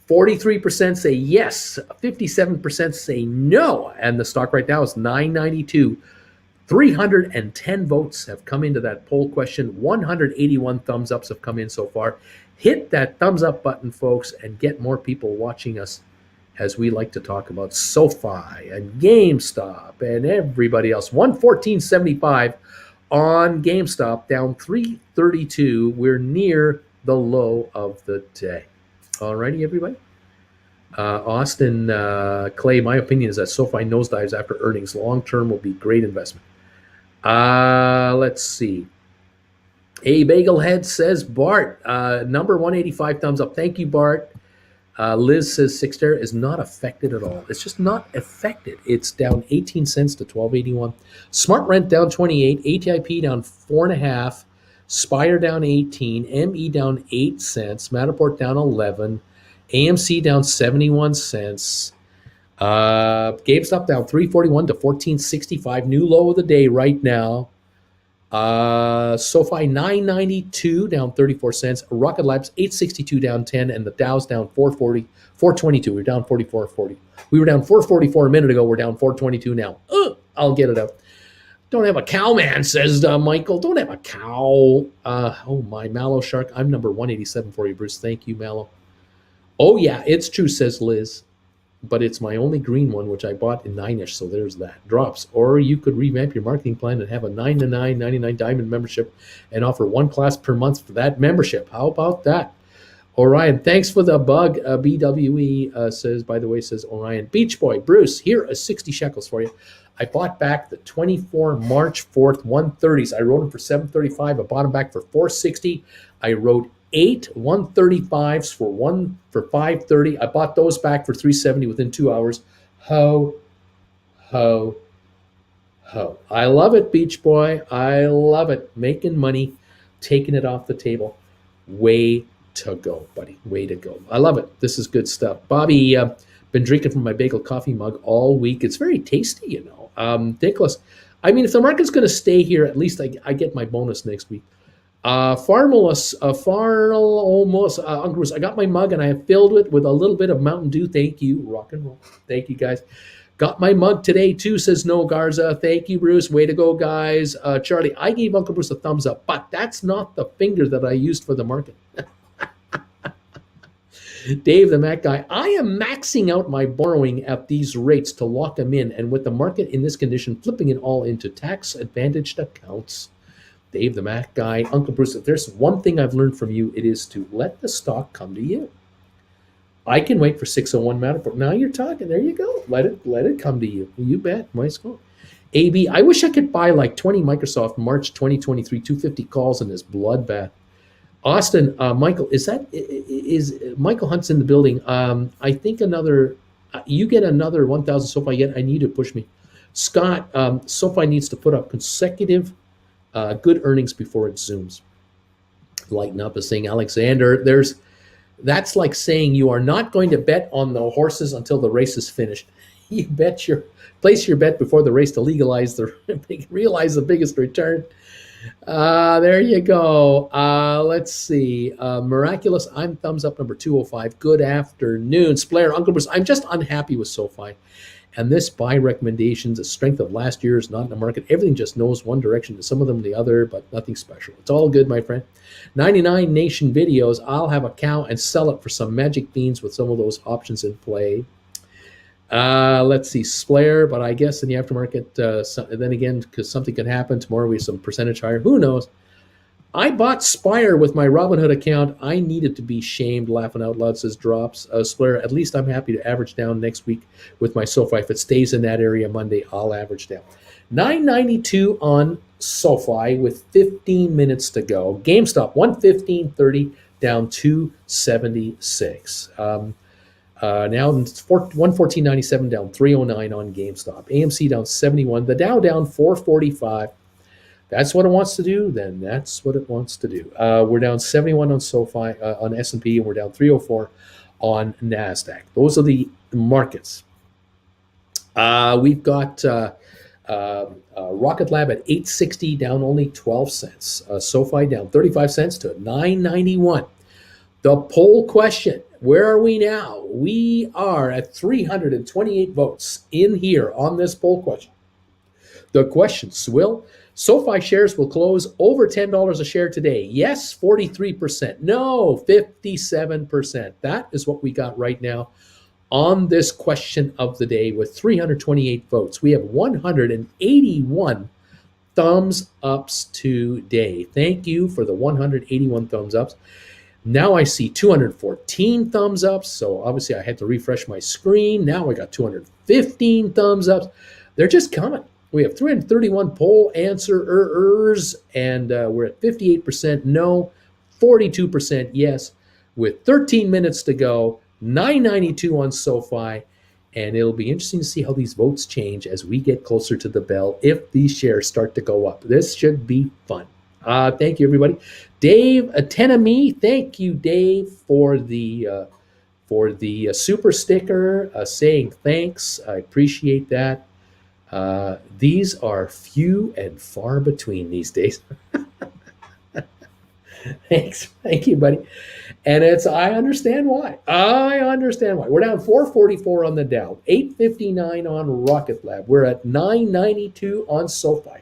43% say yes, 57% say no, and the stock right now is $9.92. 310 votes have come into that poll question. 181 thumbs ups have come in so far. Hit that thumbs up button, folks, and get more people watching us as we like to talk about SoFi and GameStop and everybody else. 114.75 on GameStop, down 332. We're near the low of the day. All righty, everybody. Austin Clay, my opinion is that SoFi nosedives after earnings. Long-term will be great investment. Let's see. A Bagel Head says, Bart, number 185, thumbs up. Thank you, Bart. Liz says Sixter is not affected at all. It's just not affected. It's down 18 cents to 12.81. Smart Rent down 28. ATIP down 4.5. Spire down 18. ME down 8 cents. Matterport down 11. AMC down 71 cents. GameStop down 341 to 14.65. New low of the day right now. SoFi 992 down 34 cents. Rocket Labs 862 down 10, and the Dow's down 422. We were down 44.40. We were down 444 a minute ago. We're down 422 now. I'll get it out. Don't have a cow, man, says Michael. Don't have a cow. Oh my, Mallow Shark. I'm number 187 for you, Bruce. Thank you, Mallow. Oh yeah, it's true, says Liz. But it's my only green one, which I bought in 9-ish, so there's that. Drops. Or you could revamp your marketing plan and have a $9.99 diamond membership and offer one class per month for that membership. How about that? Orion, thanks for the bug. BWE says, by the way, says Orion. Beach Boy, Bruce, here are 60 shekels for you. I bought back the 24 March 4th 130s. I wrote them for $735. I bought them back for $460. I wrote 8 135s for $530. I bought those back for $370 within 2 hours. Ho, ho, ho. I love it, Beach Boy. I love it. Making money, taking it off the table. Way to go, buddy. Way to go. I love it. This is good stuff. Bobby, been drinking from my bagel coffee mug all week. It's very tasty, you know. Nicholas, I mean, if the market's going to stay here, at least I get my bonus next week. Farmolus, Uncle Bruce, I got my mug and I have filled it with a little bit of Mountain Dew. Thank you. Rock and roll. Thank you, guys. Got my mug today, too, says No Garza. Thank you, Bruce. Way to go, guys. Charlie, I gave Uncle Bruce a thumbs up, but that's not the finger that I used for the market. Dave, the Mac guy, I am maxing out my borrowing at these rates to lock them in, and with the market in this condition, flipping it all into tax-advantaged accounts. Dave, the Mac guy, Uncle Bruce, if there's one thing I've learned from you, it is to let the stock come to you. I can wait for 601 Matterport. Now you're talking. There you go. Let it come to you. You bet. Nice go. AB, I wish I could buy like 20 Microsoft March 2023 250 calls in this bloodbath. Austin, Michael, is Michael Hunt's in the building? I think another. You get another 1,000 SoFi yet? I need to push me. Scott, SoFi needs to put up consecutive good earnings before it zooms. Lighten up is saying Alexander. That's like saying you are not going to bet on the horses until the race is finished. You place your bet before the race to realize the biggest return. There you go. Let's see. Miraculous. I'm thumbs up number 205. Good afternoon. Splayer, Uncle Bruce. I'm just unhappy with SoFi. And this buy recommendations, the strength of last year is not in the market. Everything just knows one direction, some of them the other, but nothing special. It's all good, my friend. 99 Nation videos. I'll have a cow and sell it for some magic beans with some of those options in play. Let's see, Splayer, but I guess in the aftermarket, then again, because something could happen tomorrow, we have some percentage higher. Who knows? I bought Spire with my Robinhood account. I needed to be shamed. Laughing out loud says drops. Splayer, at least I'm happy to average down next week with my SoFi. If it stays in that area Monday, I'll average down. 992 on SoFi with 15 minutes to go. GameStop 115.30 down 276. Now 114.97 down 309 on GameStop. AMC down 71. The Dow down 445. That's what it wants to do, then that's what it wants to do. We're down 71 on SoFi, on S&P, and we're down 304 on NASDAQ. Those are the markets. We've got Rocket Lab at 860, down only 12 cents. SoFi down 35 cents to 991. The poll question, where are we now? We are at 328 votes in here on this poll question. The questions, SoFi shares will close over $10 a share today. Yes, 43%. No, 57%. That is what we got right now on this question of the day with 328 votes. We have 181 thumbs ups today. Thank you for the 181 thumbs ups. Now I see 214 thumbs ups. So obviously I had to refresh my screen. Now I got 215 thumbs ups. They're just coming. We have 331 poll answerers, and we're at 58% no, 42% yes, with 13 minutes to go, 992 on SoFi, and it'll be interesting to see how these votes change as we get closer to the bell if these shares start to go up. This should be fun. Thank you, everybody. Dave Atenami, thank you, Dave, for the super sticker saying thanks. I appreciate that. These are few and far between these days. Thanks. Thank you, buddy. And I understand why. We're down 444 on the Dow, 859 on Rocket Lab. We're at 992 on SoFi.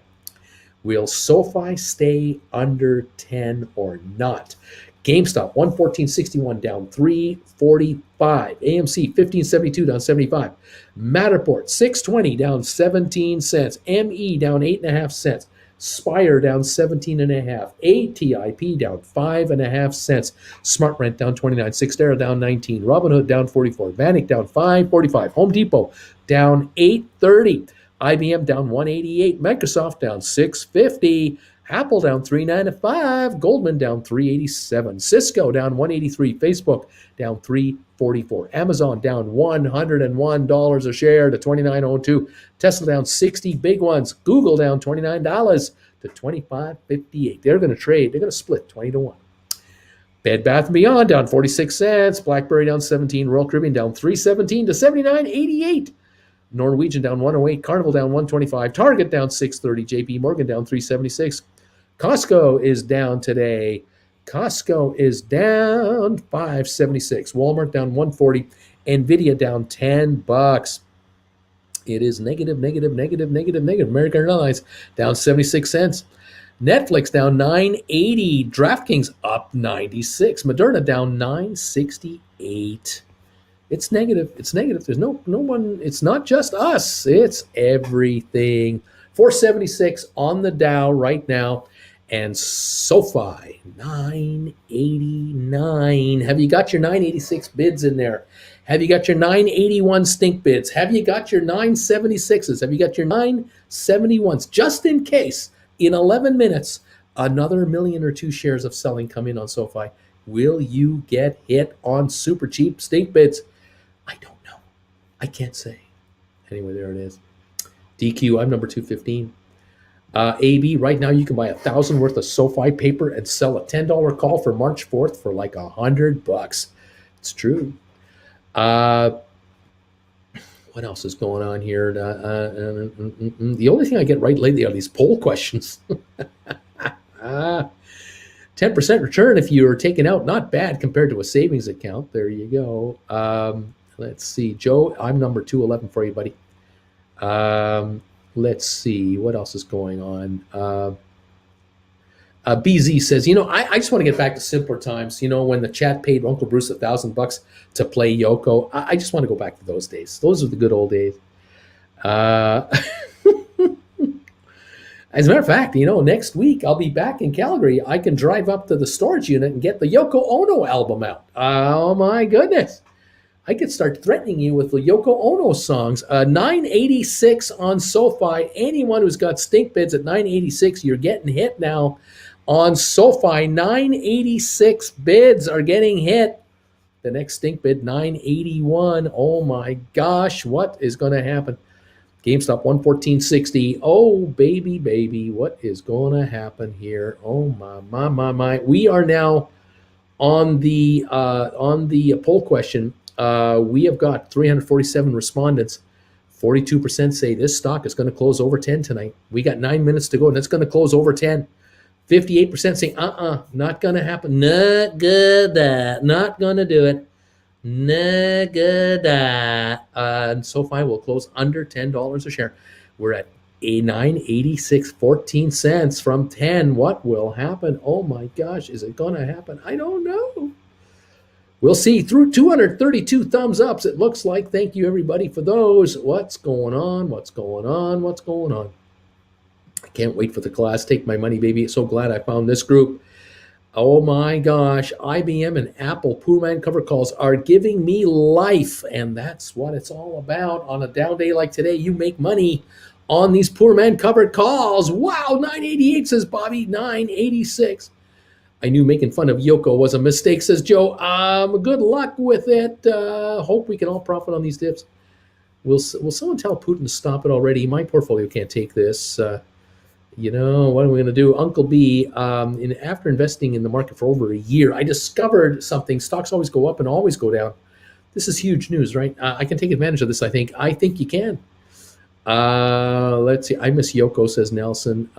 Will SoFi stay under 10 or not? GameStop 114.61 down 345. AMC 15.72 down 75. Matterport 620 down 17 cents. ME down 8.5 cents. Spire down 17.5. ATIP down 5.5 cents. SmartRent down 29. Cyxtera down 19. Robinhood down 44. Vanik down 5.45. Home Depot down 8.30. IBM down 188. Microsoft down 6.50. Apple down 395, Goldman down 387, Cisco down 183, Facebook down 344, Amazon down $101 a share to $29.02, Tesla down 60 big ones, Google down $29 to $25.58. They're going to trade. They're going to split 20-1. Bed Bath & Beyond down 46 cents, BlackBerry down 17, Royal Caribbean down 317 to 79.88. Norwegian down 108, Carnival down 125, Target down 630, JP Morgan down 376. Costco is down today. Costco is down 576. Walmart down 140. Nvidia down $10. It is negative. American Airlines down 76 cents. Netflix down 980. DraftKings up 96. Moderna down 968. It's negative. There's no one. It's not just us. It's everything. 476 on the Dow right now. And SoFi, 989. Have you got your 986 bids in there? Have you got your 981 stink bids? Have you got your 976s? Have you got your 971s? Just in case, in 11 minutes, another million or two shares of selling come in on SoFi. Will you get hit on super cheap stink bids? I don't know. I can't say. Anyway, there it is. DQ, I'm number 215. AB, right now you can buy 1,000 worth of SoFi paper and sell a $10 call for March 4th for like $100. It's true. What else is going on here? The only thing I get right lately are these poll questions. 10% return if you're taken out. Not bad compared to a savings account. There you go. Let's see. Joe, I'm number 211 for you, buddy. Let's see. What else is going on? BZ says, I just want to get back to simpler times. When the chat paid Uncle Bruce $1,000 to play Yoko. I just want to go back to those days. Those are the good old days. As a matter of fact, next week I'll be back in Calgary. I can drive up to the storage unit and get the Yoko Ono album out. Oh my goodness. I could start threatening you with the Yoko Ono songs. 986 on SoFi. Anyone who's got stink bids at 986, you're getting hit now on SoFi. 986 bids are getting hit. The next stink bid, 981. Oh my gosh, what is going to happen? GameStop 114.60. Oh baby, what is going to happen here? Oh my. We are now on the poll question. We have got 347 respondents. 42% say this stock is going to close over 10 tonight. We got 9 minutes to go, and it's going to close over 10. 58% saying, not going to happen. Not good. Not going to do it. Not good. And SoFi will close under $10 a share. We're at a 986, 14 cents from 10. What will happen? Oh my gosh, is it going to happen? I don't know. We'll see. Through 232 thumbs ups, it looks like. Thank you, everybody, for those. What's going on? What's going on? What's going on? I can't wait for the class. Take my money, baby. So glad I found this group. Oh, my gosh. IBM and Apple Poor Man cover calls are giving me life, and that's what it's all about. On a down day like today, you make money on these Poor Man covered calls. Wow, 988, says Bobby. 986. I knew making fun of Yoko was a mistake, says Joe. Good luck with it. Hope we can all profit on these dips. Will someone tell Putin to stop it already? My portfolio can't take this. What are we going to do? Uncle B, after investing in the market for over a year, I discovered something. Stocks always go up and always go down. This is huge news, right? I can take advantage of this, I think. I think you can. Let's see. I miss Yoko, says Nelson.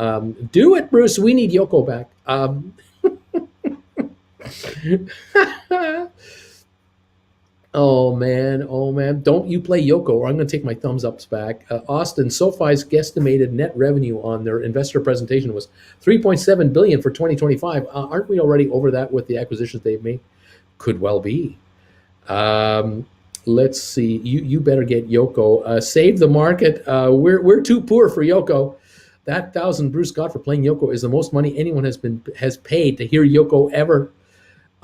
Do it, Bruce. We need Yoko back. Oh man, don't you play Yoko or I'm going to take my thumbs ups back. Austin, SoFi's guesstimated net revenue on their investor presentation was $3.7 billion for 2025. Aren't we already over that with the acquisitions they've made? Could well be. Let's see. You better get Yoko. Save the market. We're too poor for Yoko. That 1,000 Bruce got for playing Yoko is the most money anyone has paid to hear Yoko ever.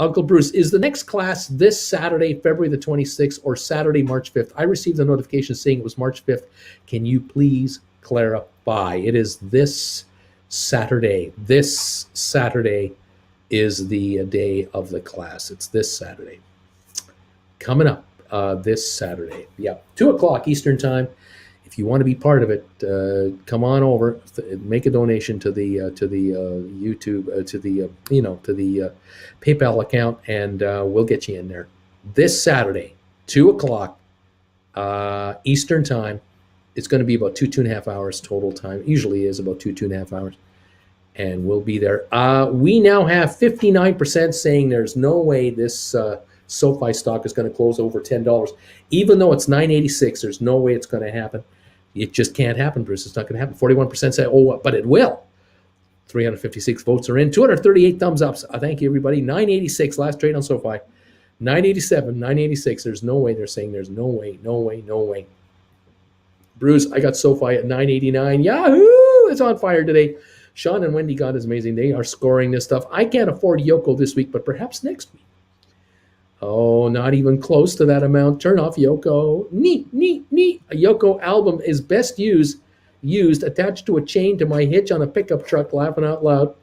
Uncle Bruce, is the next class this Saturday, February the 26th, or Saturday, March 5th? I received a notification saying it was March 5th. Can you please clarify? It is this Saturday. This Saturday is the day of the class. It's this Saturday. Coming up this Saturday. Yeah, 2 o'clock Eastern time. If you want to be part of it, come on over, make a donation to the YouTube, to the PayPal account, and we'll get you in there. This Saturday, 2 o'clock Eastern time. It's going to be about 2.5 hours total time. It usually is about 2.5 hours, and we'll be there. We now have 59% saying there's no way this SoFi stock is going to close over $10, even though it's 986. There's no way it's going to happen. It just can't happen, Bruce. It's not going to happen. 41% say, but it will. 356 votes are in. 238 thumbs ups. Thank you, everybody. 986, last trade on SoFi. 987, 986. There's no way. They're saying there's no way, no way, no way. Bruce, I got SoFi at 989. Yahoo! It's on fire today. Sean and Wendy, God is amazing. They are scoring this stuff. I can't afford Yoko this week, but perhaps next week. Oh, not even close to that amount. Turn off Yoko. Neat. A Yoko album is best used attached to a chain to my hitch on a pickup truck, laughing out loud.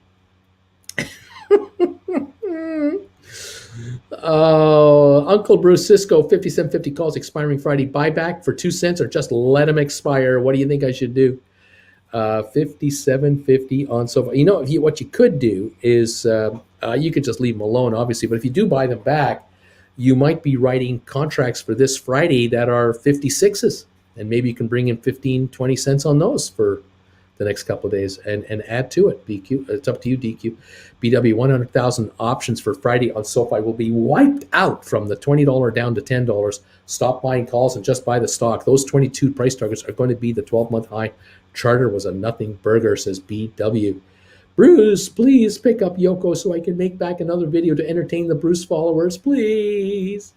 Uncle Bruce Cisco, 5750 calls expiring Friday. Buyback for 2 cents or just let them expire. What do you think I should do? 5750 on Sofi. What you could do is you could just leave them alone, obviously. But if you do buy them back, you might be writing contracts for this Friday that are 56s. And maybe you can bring in 15, 20 cents on those for the next couple of days and add to it. BQ, it's up to you, DQ. BW, 100,000 options for Friday on SoFi will be wiped out from the $20 down to $10. Stop buying calls and just buy the stock. Those 22 price targets are going to be the 12-month high. Charter was a nothing burger, says BW. Bruce, please pick up Yoko so I can make back another video to entertain the Bruce followers, please.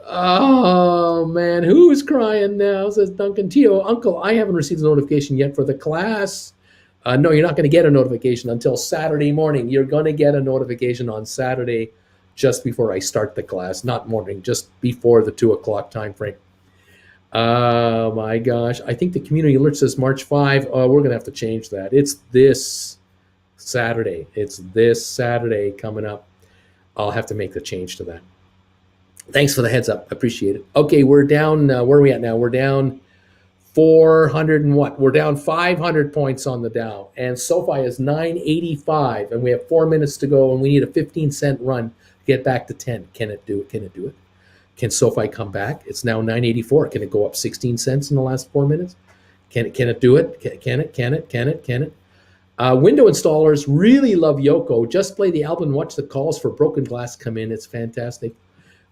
Oh man, who's crying now? Says Duncan Tio. Uncle, I haven't received a notification yet for the class. No, you're not going to get a notification until Saturday morning. You're going to get a notification on Saturday just before I start the class. Not morning, just before the 2 o'clock time frame. Oh my gosh. I think the community alert says March 5. Oh, we're going to have to change that. It's this Saturday. It's this Saturday coming up. I'll have to make the change to that. Thanks for the heads up. Appreciate it. Okay, we're down. Where are we at now? We're down 400 and what? We're down 500 points on the Dow. And SoFi is 985. And we have 4 minutes to go. And we need a 15-cent run to get back to 10. Can it do it? Can it do it? Can SoFi come back? It's now 984. Can it go up 16 cents in the last 4 minutes? Can it do it? Can it? Window installers really love Yoko. Just play the album and watch the calls for broken glass come in. It's fantastic.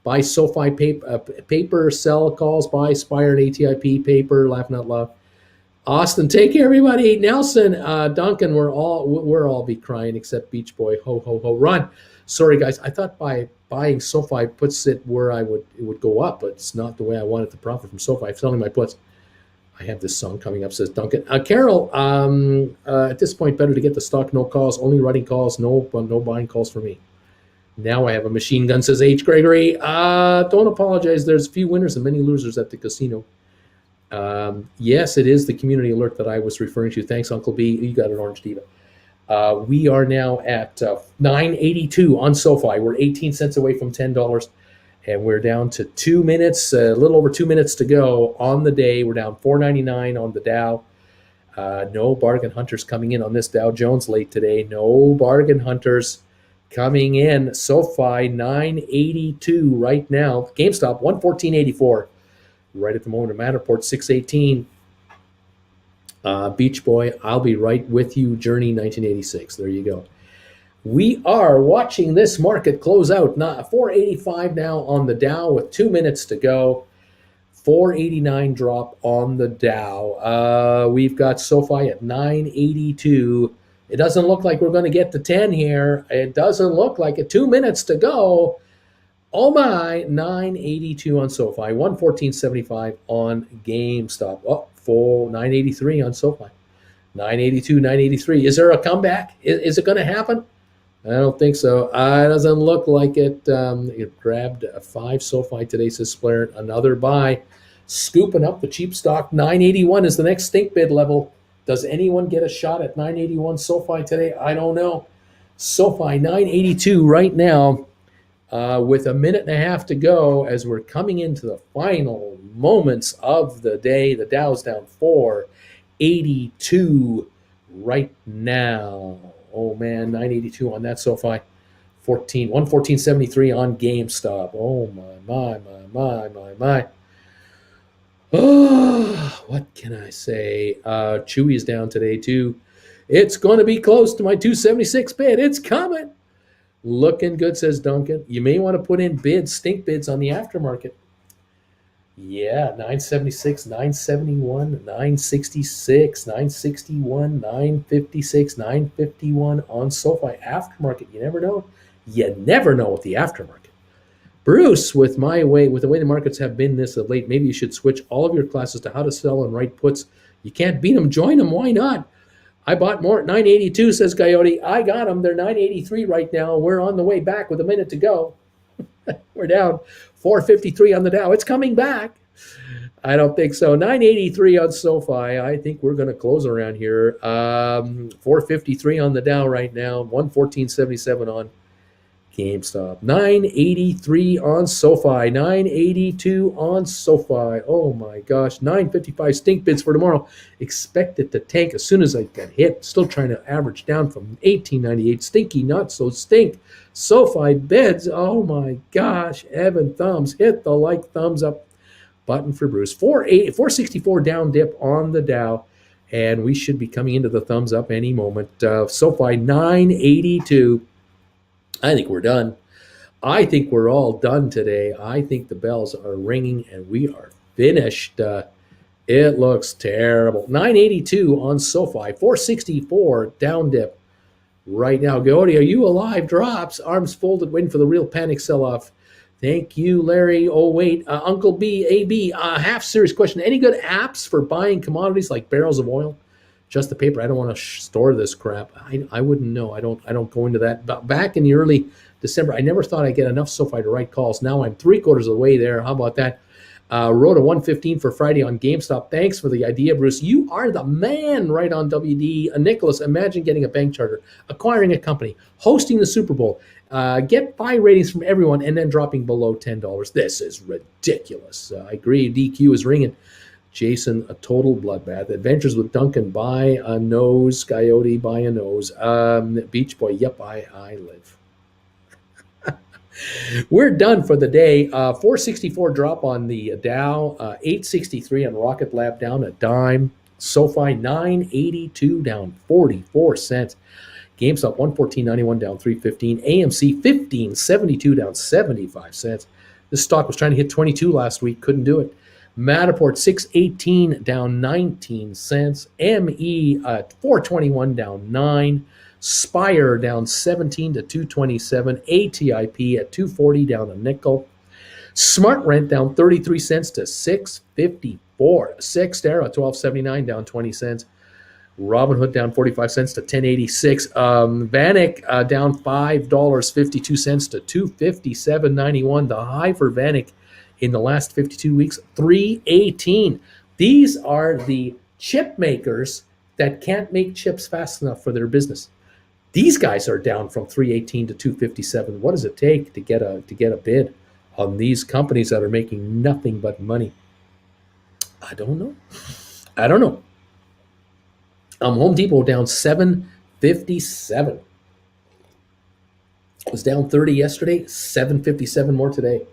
Buy SoFi paper, sell calls, buy Spire and ATIP paper, laughing out loud. Austin, take care, everybody. Nelson, Duncan, we're all be crying except Beach Boy. Ho, ho, ho, run. Sorry, guys. I thought by buying SoFi puts it where it would go up, but it's not the way I wanted to profit from SoFi. I'm selling my puts. I have this song coming up, says Duncan. Carol, at this point, better to get the stock, no calls, only writing calls, no buying calls for me. Now I have a machine gun, says H. Gregory. Don't apologize. There's a few winners and many losers at the casino. Yes, it is the community alert that I was referring to. Thanks, Uncle B. You got an orange diva. We are now at 982 on SoFi. We're 18 cents away from $10. And we're down to 2 minutes, a little over 2 minutes to go on the day. We're down 499 on the Dow. No bargain hunters coming in on this Dow Jones late today. No bargain hunters coming in. SoFi 982 right now. GameStop 114.84 right at the moment. Matterport 618. Beach Boy, I'll be right with you. Journey 1986. There you go. We are watching this market close out. 485 now on the Dow with 2 minutes to go. 489 drop on the Dow. We've got SoFi at 982. It doesn't look like we're going to get to 10 here. It doesn't look like it. 2 minutes to go. Oh my, 982 on SoFi. 114.75 on GameStop. Oh, 983 on SoFi. 982, 983. Is there a comeback? Is it going to happen? I don't think so. It doesn't look like it. It grabbed 5 SoFi today, says Splair. Another buy. Scooping up the cheap stock. 981 is the next stink bid level. Does anyone get a shot at 981 SoFi today? I don't know. SoFi 982 right now with a minute and a half to go as we're coming into the final moments of the day. The Dow's down 482 right now. Oh man, 982 on that SoFi. 114.73 on GameStop. Oh my. Oh, what can I say? Chewy is down today too. It's going to be close to my 276 bid. It's coming. Looking good, says Duncan. You may want to put in stink bids on the aftermarket. Yeah, 976, 971, 966, 961, 956, 951 on SoFi aftermarket. You never know. You never know with the aftermarket. Bruce, with the way the markets have been this of late, maybe you should switch all of your classes to how to sell and write puts. You can't beat them, join them. Why not? I bought more at 982, says Coyote. I got them. They're 983 right now. We're on the way back with a minute to go. We're down 453 on the Dow. It's coming back. I don't think so. 983 on SoFi. I think we're going to close around here. 453 on the Dow right now. 114.77 on GameStop. 983 on SoFi. 982 on SoFi. Oh my gosh. 955 stink bids for tomorrow. Expect it to tank as soon as I get hit. Still trying to average down from 1898. Stinky, not so stink. SoFi bids. Oh my gosh. Evan Thumbs. Hit the like thumbs up button for Bruce. 464 down dip on the Dow. And we should be coming into the thumbs up any moment. SoFi 982. I think we're done. I think we're all done today. I think the bells are ringing and we are finished. It looks terrible. 982 on SoFi, 464 down dip right now. Goody, are you alive? Drops, arms folded, waiting for the real panic sell-off. Thank you, Larry. Oh, wait. Uncle B, AB, half serious question. Any good apps for buying commodities like barrels of oil? Just the paper. I don't want to store this crap. I wouldn't know. I don't go into that. But back in the early December, I never thought I'd get enough SoFi to write calls. Now I'm 3/4 of the way there. How about that? Wrote a 115 for Friday on GameStop. Thanks for the idea, Bruce. You are the man. Right on WD. Nicholas, imagine getting a bank charter, acquiring a company, hosting the Super Bowl, get buy ratings from everyone, and then dropping below $10. This is ridiculous. I agree. DQ is ringing. Jason, a total bloodbath. Adventures with Duncan, buy a nose. Coyote, buy a nose. Beach Boy, yep, I live. We're done for the day. 464 drop on the Dow, 863 on Rocket Lab, down a dime. SoFi 982 down 44 cents. GameStop 114.91 down 315. AMC 1572 down 75 cents. This stock was trying to hit 22 last week, couldn't do it. Matterport 618 down 19 cents. ME 421 down 9. Spire down 17 to 227. ATIP at 240 down a nickel. Smart Rent down 33 cents to 654. Sextera 1279 down 20 cents. Robinhood down 45 cents to 1086. Vanik down $5.52 to 257.91. The high for Vanik in the last 52 weeks, 318. These are the chip makers that can't make chips fast enough for their business. These guys are down from 318 to 257. What does it take to get a bid on these companies that are making nothing but money? I don't know. Home Depot down 757. It was down 30 yesterday, 757 more today.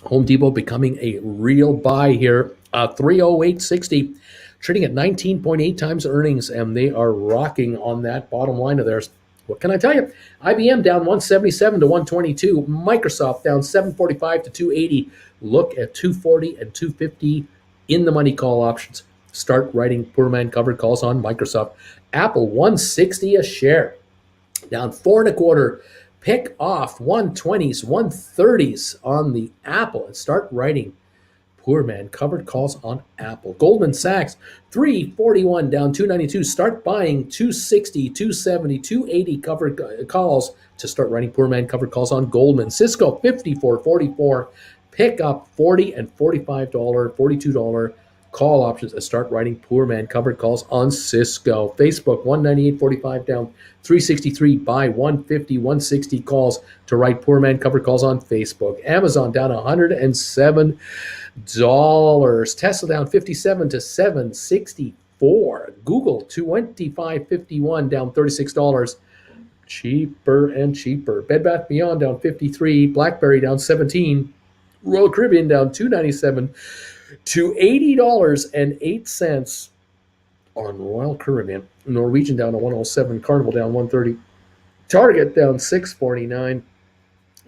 Home Depot becoming a real buy here. 308.60, trading at 19.8 times earnings, and they are rocking on that bottom line of theirs. What can I tell you? IBM down 177 to 122. Microsoft down 745 to 280. Look at 240 and 250 in the money call options. Start writing poor man covered calls on Microsoft. Apple 160 a share, down 4.25. Pick off 120s, 130s on the Apple and start writing poor man covered calls on Apple. Goldman Sachs 341 down 292. Start buying 260, 270, 280 covered calls to start writing poor man covered calls on Goldman. Cisco 54.44. Pick up $40 and $45, $42 call options and start writing poor man covered calls on Cisco. Facebook 198.45 down 363. Buy 150, 160 calls to write poor man covered calls on Facebook. Amazon down $107. Tesla down 57 to 764. Google 25.51 down $36. Cheaper and cheaper. Bed Bath Beyond down 53. BlackBerry down 17. Royal Caribbean down $297 to $80.08 on Royal Caribbean. Norwegian down to 107. Carnival down 130. Target down $6.49.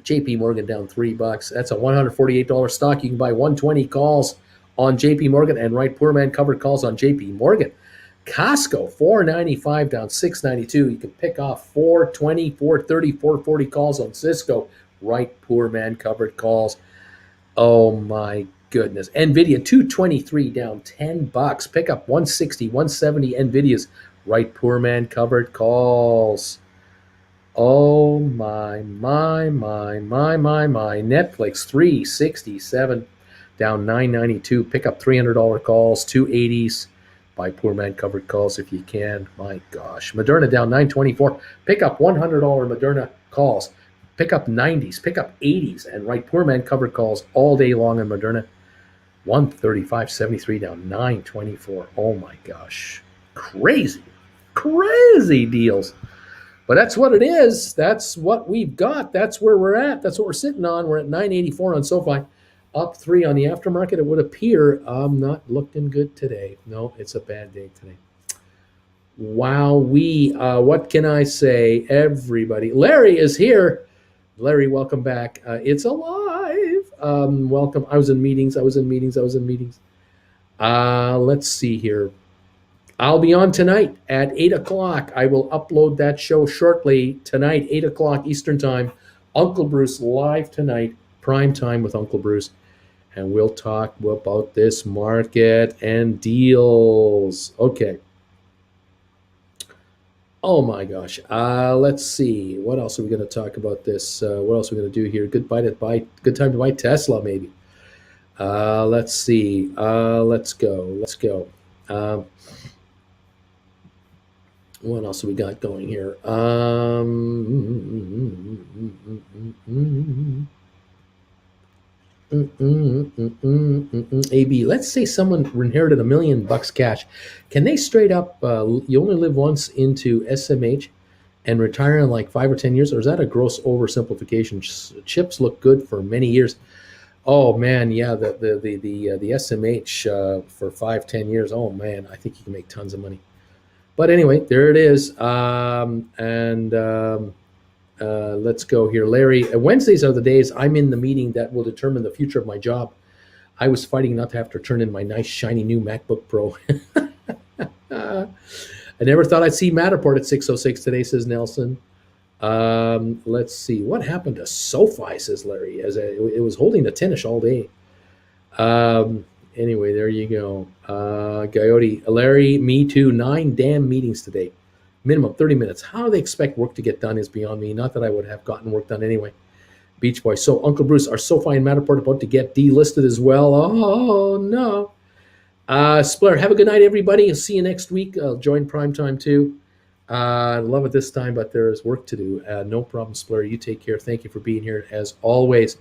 JP Morgan down $3. That's a $148 stock. You can buy 120 calls on JP Morgan and write poor man covered calls on JP Morgan. Costco $4.95 down $6.92. You can pick off 420, 430, 440 calls on Cisco. Write poor man covered calls. Oh my goodness. Nvidia $223 down $10. Pick up 160, 170 Nvidias. Write poor man covered calls. Oh my. Netflix $367 down 992. Pick up $300 calls, 280s. Buy poor man covered calls if you can. My gosh. Moderna down 924. Pick up $100 Moderna calls. Pick up 90s. Pick up 80s. And write poor man covered calls all day long on Moderna. 135.73 down 924. Oh my gosh. Crazy. Crazy deals. But that's what it is. That's what we've got. That's where we're at. That's what we're sitting on. We're at 984 on Sofi, up 3 on the aftermarket. It would appear I'm not looking good today. No, it's a bad day today. Wow, what can I say, everybody? Larry is here. Larry, welcome back. It's alive. Welcome. I was in meetings. Let's see here. I'll be on tonight at 8 o'clock. I will upload that show shortly. Tonight, 8 o'clock Eastern Time. Uncle Bruce live tonight, prime time with Uncle Bruce. And we'll talk about this market and deals. Okay. Oh my gosh. Let's see. What else are we going to talk about this? What else are we going to do here? Good time to buy Tesla, maybe. Let's see. Let's go. What else have we got going here? AB, let's say someone inherited $1 million cash. Can they straight up, you only live once into SMH and retire in like 5 or 10 years? Or is that a gross oversimplification? Chips look good for many years. Oh man, yeah, the SMH for 5-10 years. Oh man, I think you can make tons of money. But anyway, there it is. Let's go here. Larry, Wednesdays are the days I'm in the meeting that will determine the future of my job. I was fighting not to have to turn in my nice, shiny new MacBook Pro. I never thought I'd see Matterport at 6:06 today, says Nelson. Let's see. What happened to Sofi, says Larry. It was holding the 10-ish all day. Anyway, there you go. Coyote, Larry, me too. 9 damn meetings today. Minimum 30 minutes. How they expect work to get done is beyond me. Not that I would have gotten work done anyway. Beach Boy. So, Uncle Bruce, are Sofi and Matterport about to get delisted as well? Oh, no. Splair, have a good night, everybody. I'll see you next week. I'll join Primetime too. I love it this time, but there is work to do. No problem, Splair. You take care. Thank you for being here as always.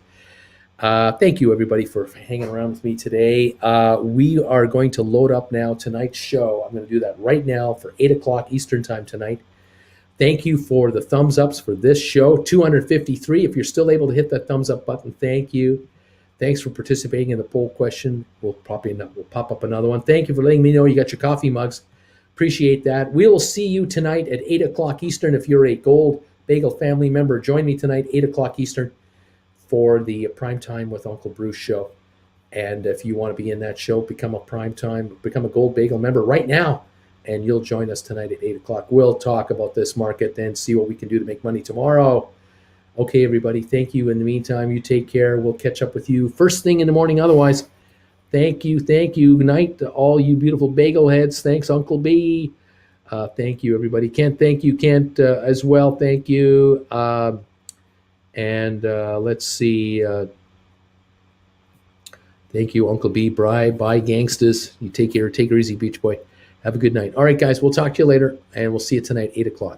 Thank you, everybody, for hanging around with me today. We are going to load up now tonight's show. I'm going to do that right now for 8 o'clock Eastern Time tonight. Thank you for the thumbs ups for this show. 253. If you're still able to hit that thumbs up button, thank you. Thanks for participating in the poll question. We'll pop up another one. Thank you for letting me know you got your coffee mugs. Appreciate that. We will see you tonight at 8 o'clock Eastern. If you're a Gold Bagel family member, join me tonight, 8 o'clock Eastern, for the Primetime with Uncle Bruce show. And if you want to be in that show, become a Gold Bagel member right now, and you'll join us tonight at 8 o'clock. We'll talk about this market and see what we can do to make money tomorrow. Okay, everybody, thank you. In the meantime, you take care. We'll catch up with you first thing in the morning. Otherwise, thank you. Good night to all you beautiful bagel heads. Thanks, Uncle B. Thank you, everybody. Kent as well. Thank you. Let's see. Thank you, Uncle B. Bye, gangstas. You take care. Take her easy, Beach Boy. Have a good night. All right, guys, we'll talk to you later, and we'll see you tonight, 8 o'clock.